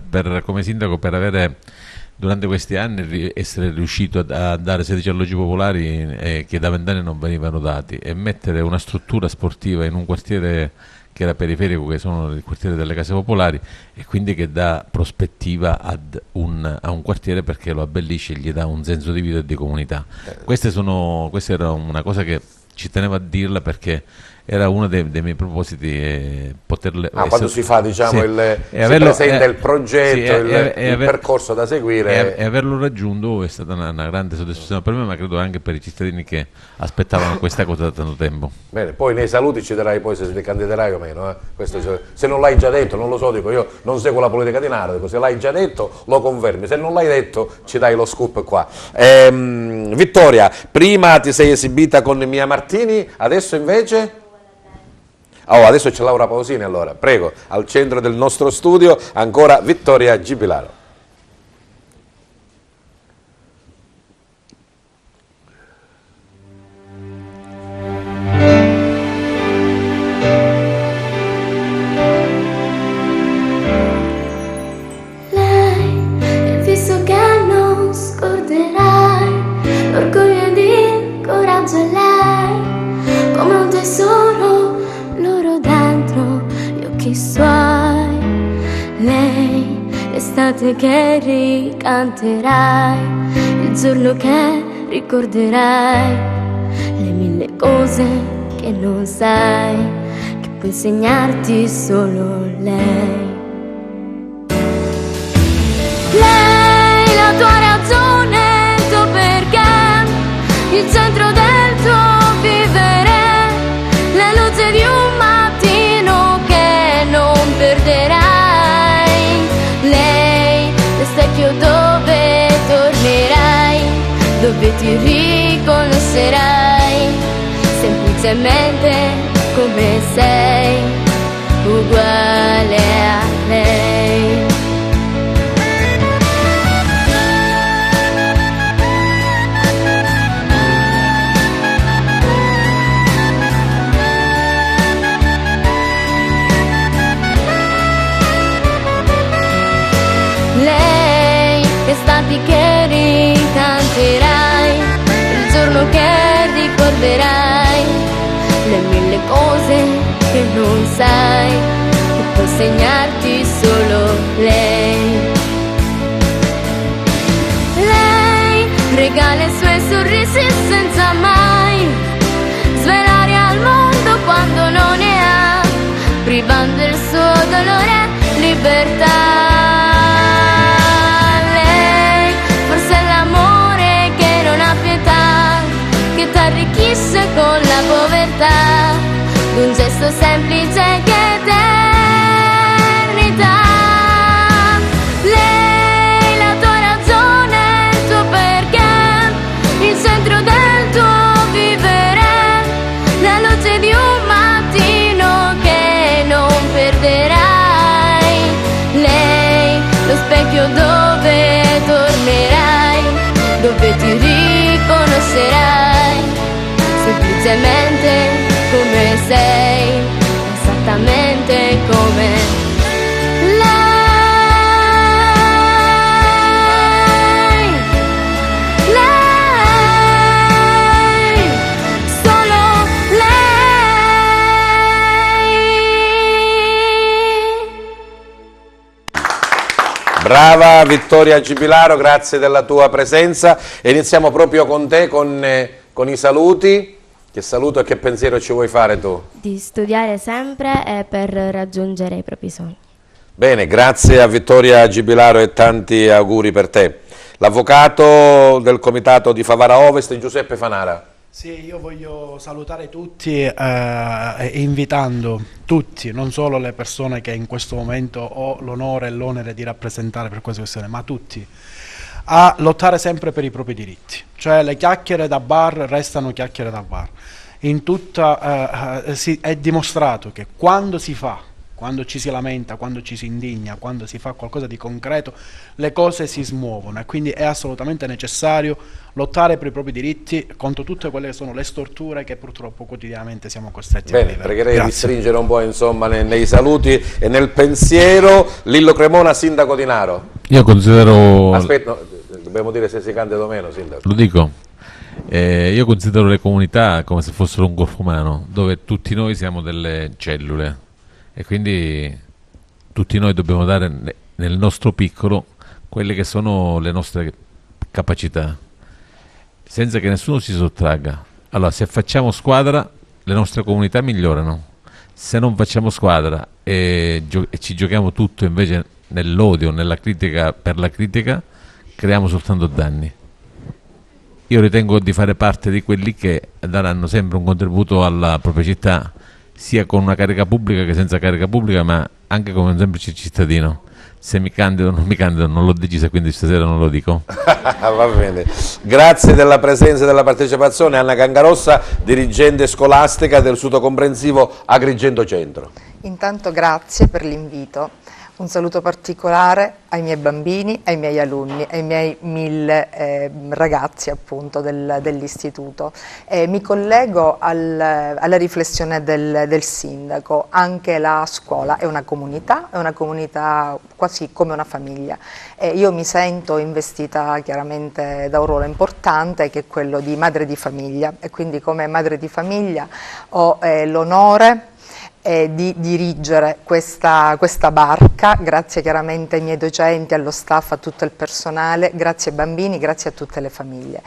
come sindaco per avere durante questi anni essere riuscito a dare 16 alloggi popolari che da 20 anni non venivano dati, e mettere una struttura sportiva in un quartiere che era periferico, che sono il quartiere delle case popolari, e quindi che dà prospettiva a un quartiere, perché lo abbellisce e gli dà un senso di vita e di comunità. Questa era una cosa che ci tenevo a dirla, perché era uno dei miei propositi, poterle quando si fa, diciamo, sì, si presenta il progetto, il percorso da seguire, e averlo raggiunto è stata una grande soddisfazione per me, ma credo anche per i cittadini che aspettavano questa cosa da tanto tempo. Bene, poi nei saluti ci darai poi se ti candiderai o meno, Questo, se non l'hai già detto, non lo so, dico io non seguo la politica di Nardo, se l'hai già detto lo confermi, se non l'hai detto ci dai lo scoop qua. Vittoria, prima ti sei esibita con Mia Martini, adesso invece? Adesso c'è Laura Pausini, allora, prego, al centro del nostro studio, ancora Vittoria Gibilaro. Lei è il viso che non scorderai, l'orgoglio ed il coraggio è lei, come un tesoro loro dentro gli occhi suoi. Lei, l'estate che ricanterai, il giorno che ricorderai, le mille cose che non sai, che può insegnarti solo lei. Lei, la tua ragione, il tuo perché, il centro del tuo vivere, la luce di un mattino che non perderai. Lei, lo specchio dove tornerai, dove ti riconoscerai, semplicemente come sei, uguale a lei. Estati che ricanterai, il giorno che ricorderai, le mille cose che non sai, che può insegnarti solo lei. Lei regala i suoi sorrisi senza mai svelare al mondo quando non ne ha, privando il suo dolore libertà. Che t'arricchisce con la povertà, d'un gesto semplice che eternità. Lei, la tua ragione, il tuo perché, il centro del tuo vivere, la luce di un mattino che non perderai. Lei, lo specchio dove tornerai, dove ti riconoscerai, semplicemente come sei, esattamente come lei. Lei, solo lei. Brava Vittoria Gibilaro, grazie della tua presenza, e iniziamo proprio con te, con i saluti. Che saluto e che pensiero ci vuoi fare tu? Di studiare sempre e per raggiungere i propri sogni. Bene, grazie a Vittoria Gibilaro e tanti auguri per te. L'avvocato del comitato di Favara Ovest, Giuseppe Fanara. Sì, io voglio salutare tutti invitando tutti, non solo le persone che in questo momento ho l'onore e l'onere di rappresentare per questa questione, ma tutti, a lottare sempre per i propri diritti. Cioè le chiacchiere da bar restano chiacchiere da bar. È dimostrato che quando si fa, quando ci si lamenta, quando ci si indigna, quando si fa qualcosa di concreto, le cose si smuovono, e quindi è assolutamente necessario lottare per i propri diritti contro tutte quelle che sono le storture che purtroppo quotidianamente siamo costretti a vivere. Pregherei di stringere un po' insomma nei saluti e nel pensiero. Lillo Cremona, sindaco di Naro. Io considero... Aspetta, no, dobbiamo dire se si candida o meno, Sindaco. Lo dico. Io considero le comunità come se fossero un corpo umano, dove tutti noi siamo delle cellule e quindi tutti noi dobbiamo dare nel nostro piccolo quelle che sono le nostre capacità, senza che nessuno si sottragga. Allora, se facciamo squadra, le nostre comunità migliorano. Se non facciamo squadra e ci giochiamo tutto invece nell'odio, nella critica per la critica, creiamo soltanto danni. Io ritengo di fare parte di quelli che daranno sempre un contributo alla propria città, sia con una carica pubblica che senza carica pubblica, ma anche come un semplice cittadino. Se mi candido o non mi candido non l'ho deciso, quindi stasera non lo dico. Va bene, grazie della presenza e della partecipazione Anna Cangarossa, dirigente scolastica del Istituto Comprensivo Agrigento Centro. Intanto grazie per l'invito. Un saluto particolare ai miei bambini, ai miei alunni, ai miei 1000 ragazzi appunto dell'istituto. Mi collego alla riflessione del sindaco. Anche la scuola è una comunità quasi come una famiglia. Io mi sento investita chiaramente da un ruolo importante che è quello di madre di famiglia e quindi come madre di famiglia ho l'onore di dirigere questa barca, grazie chiaramente ai miei docenti, allo staff, a tutto il personale, grazie ai bambini, grazie a tutte le famiglie.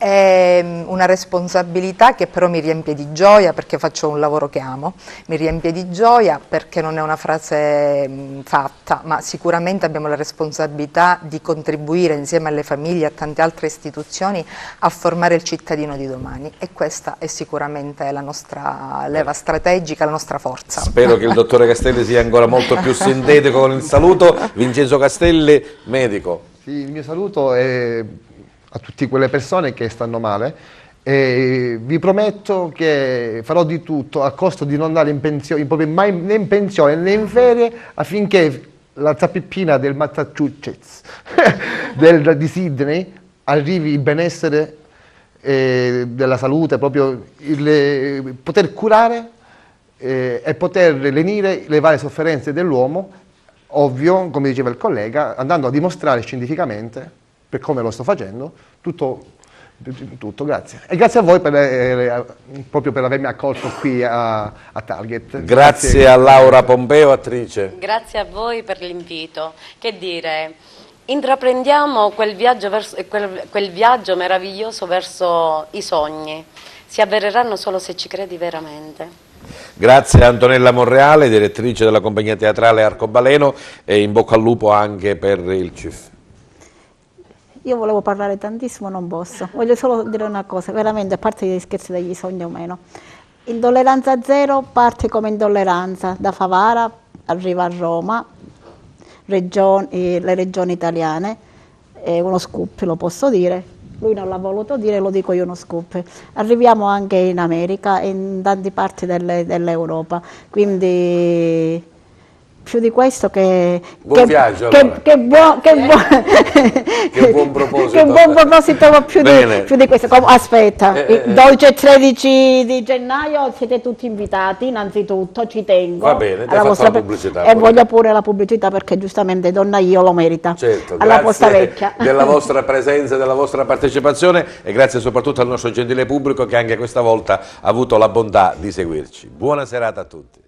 È una responsabilità che però mi riempie di gioia perché faccio un lavoro che amo, mi riempie di gioia perché non è una frase fatta, ma sicuramente abbiamo la responsabilità di contribuire insieme alle famiglie e a tante altre istituzioni a formare il cittadino di domani e questa è sicuramente la nostra leva strategica, la nostra forza. Spero che il dottore Castelli sia ancora molto più sintetico con il saluto. Vincenzo Castelli, medico. Sì, il mio saluto è a tutte quelle persone che stanno male e vi prometto che farò di tutto a costo di non andare in pensione, mai né in pensione né in ferie, affinché la zapippina del Massachusetts di Sydney arrivi il benessere della salute, proprio poter curare e poter lenire le varie sofferenze dell'uomo, ovvio, come diceva il collega, andando a dimostrare scientificamente, per come lo sto facendo, tutto, grazie. E grazie a voi proprio per avermi accolto qui a Target. Grazie a Laura Pompeo, attrice. Grazie a voi per l'invito. Che dire, intraprendiamo quel viaggio meraviglioso verso i sogni. Si avvereranno solo se ci credi veramente. Grazie a Antonella Monreale, direttrice della compagnia teatrale Arcobaleno, e in bocca al lupo anche per il CIF. Io volevo parlare tantissimo, non posso. Voglio solo dire una cosa, veramente, a parte gli scherzi degli sogni o meno. Intolleranza zero parte come intolleranza, da Favara arriva a Roma, le regioni italiane, è uno scoop, lo posso dire. Lui non l'ha voluto dire, lo dico io, uno scoop. Arriviamo anche in America e in tante parti dell'Europa, quindi più di questo che buon viaggio, che buon proposito, ma più di questo. Aspetta, il 12 e 13 di gennaio siete tutti invitati, innanzitutto ci tengo. Va bene, ti faccio la pubblicità. E voglio pure la pubblicità perché giustamente donna io lo merita. Certo, alla Posta Vecchia. Della vostra presenza, della vostra partecipazione e grazie soprattutto al nostro gentile pubblico che anche questa volta ha avuto la bontà di seguirci. Buona serata a tutti.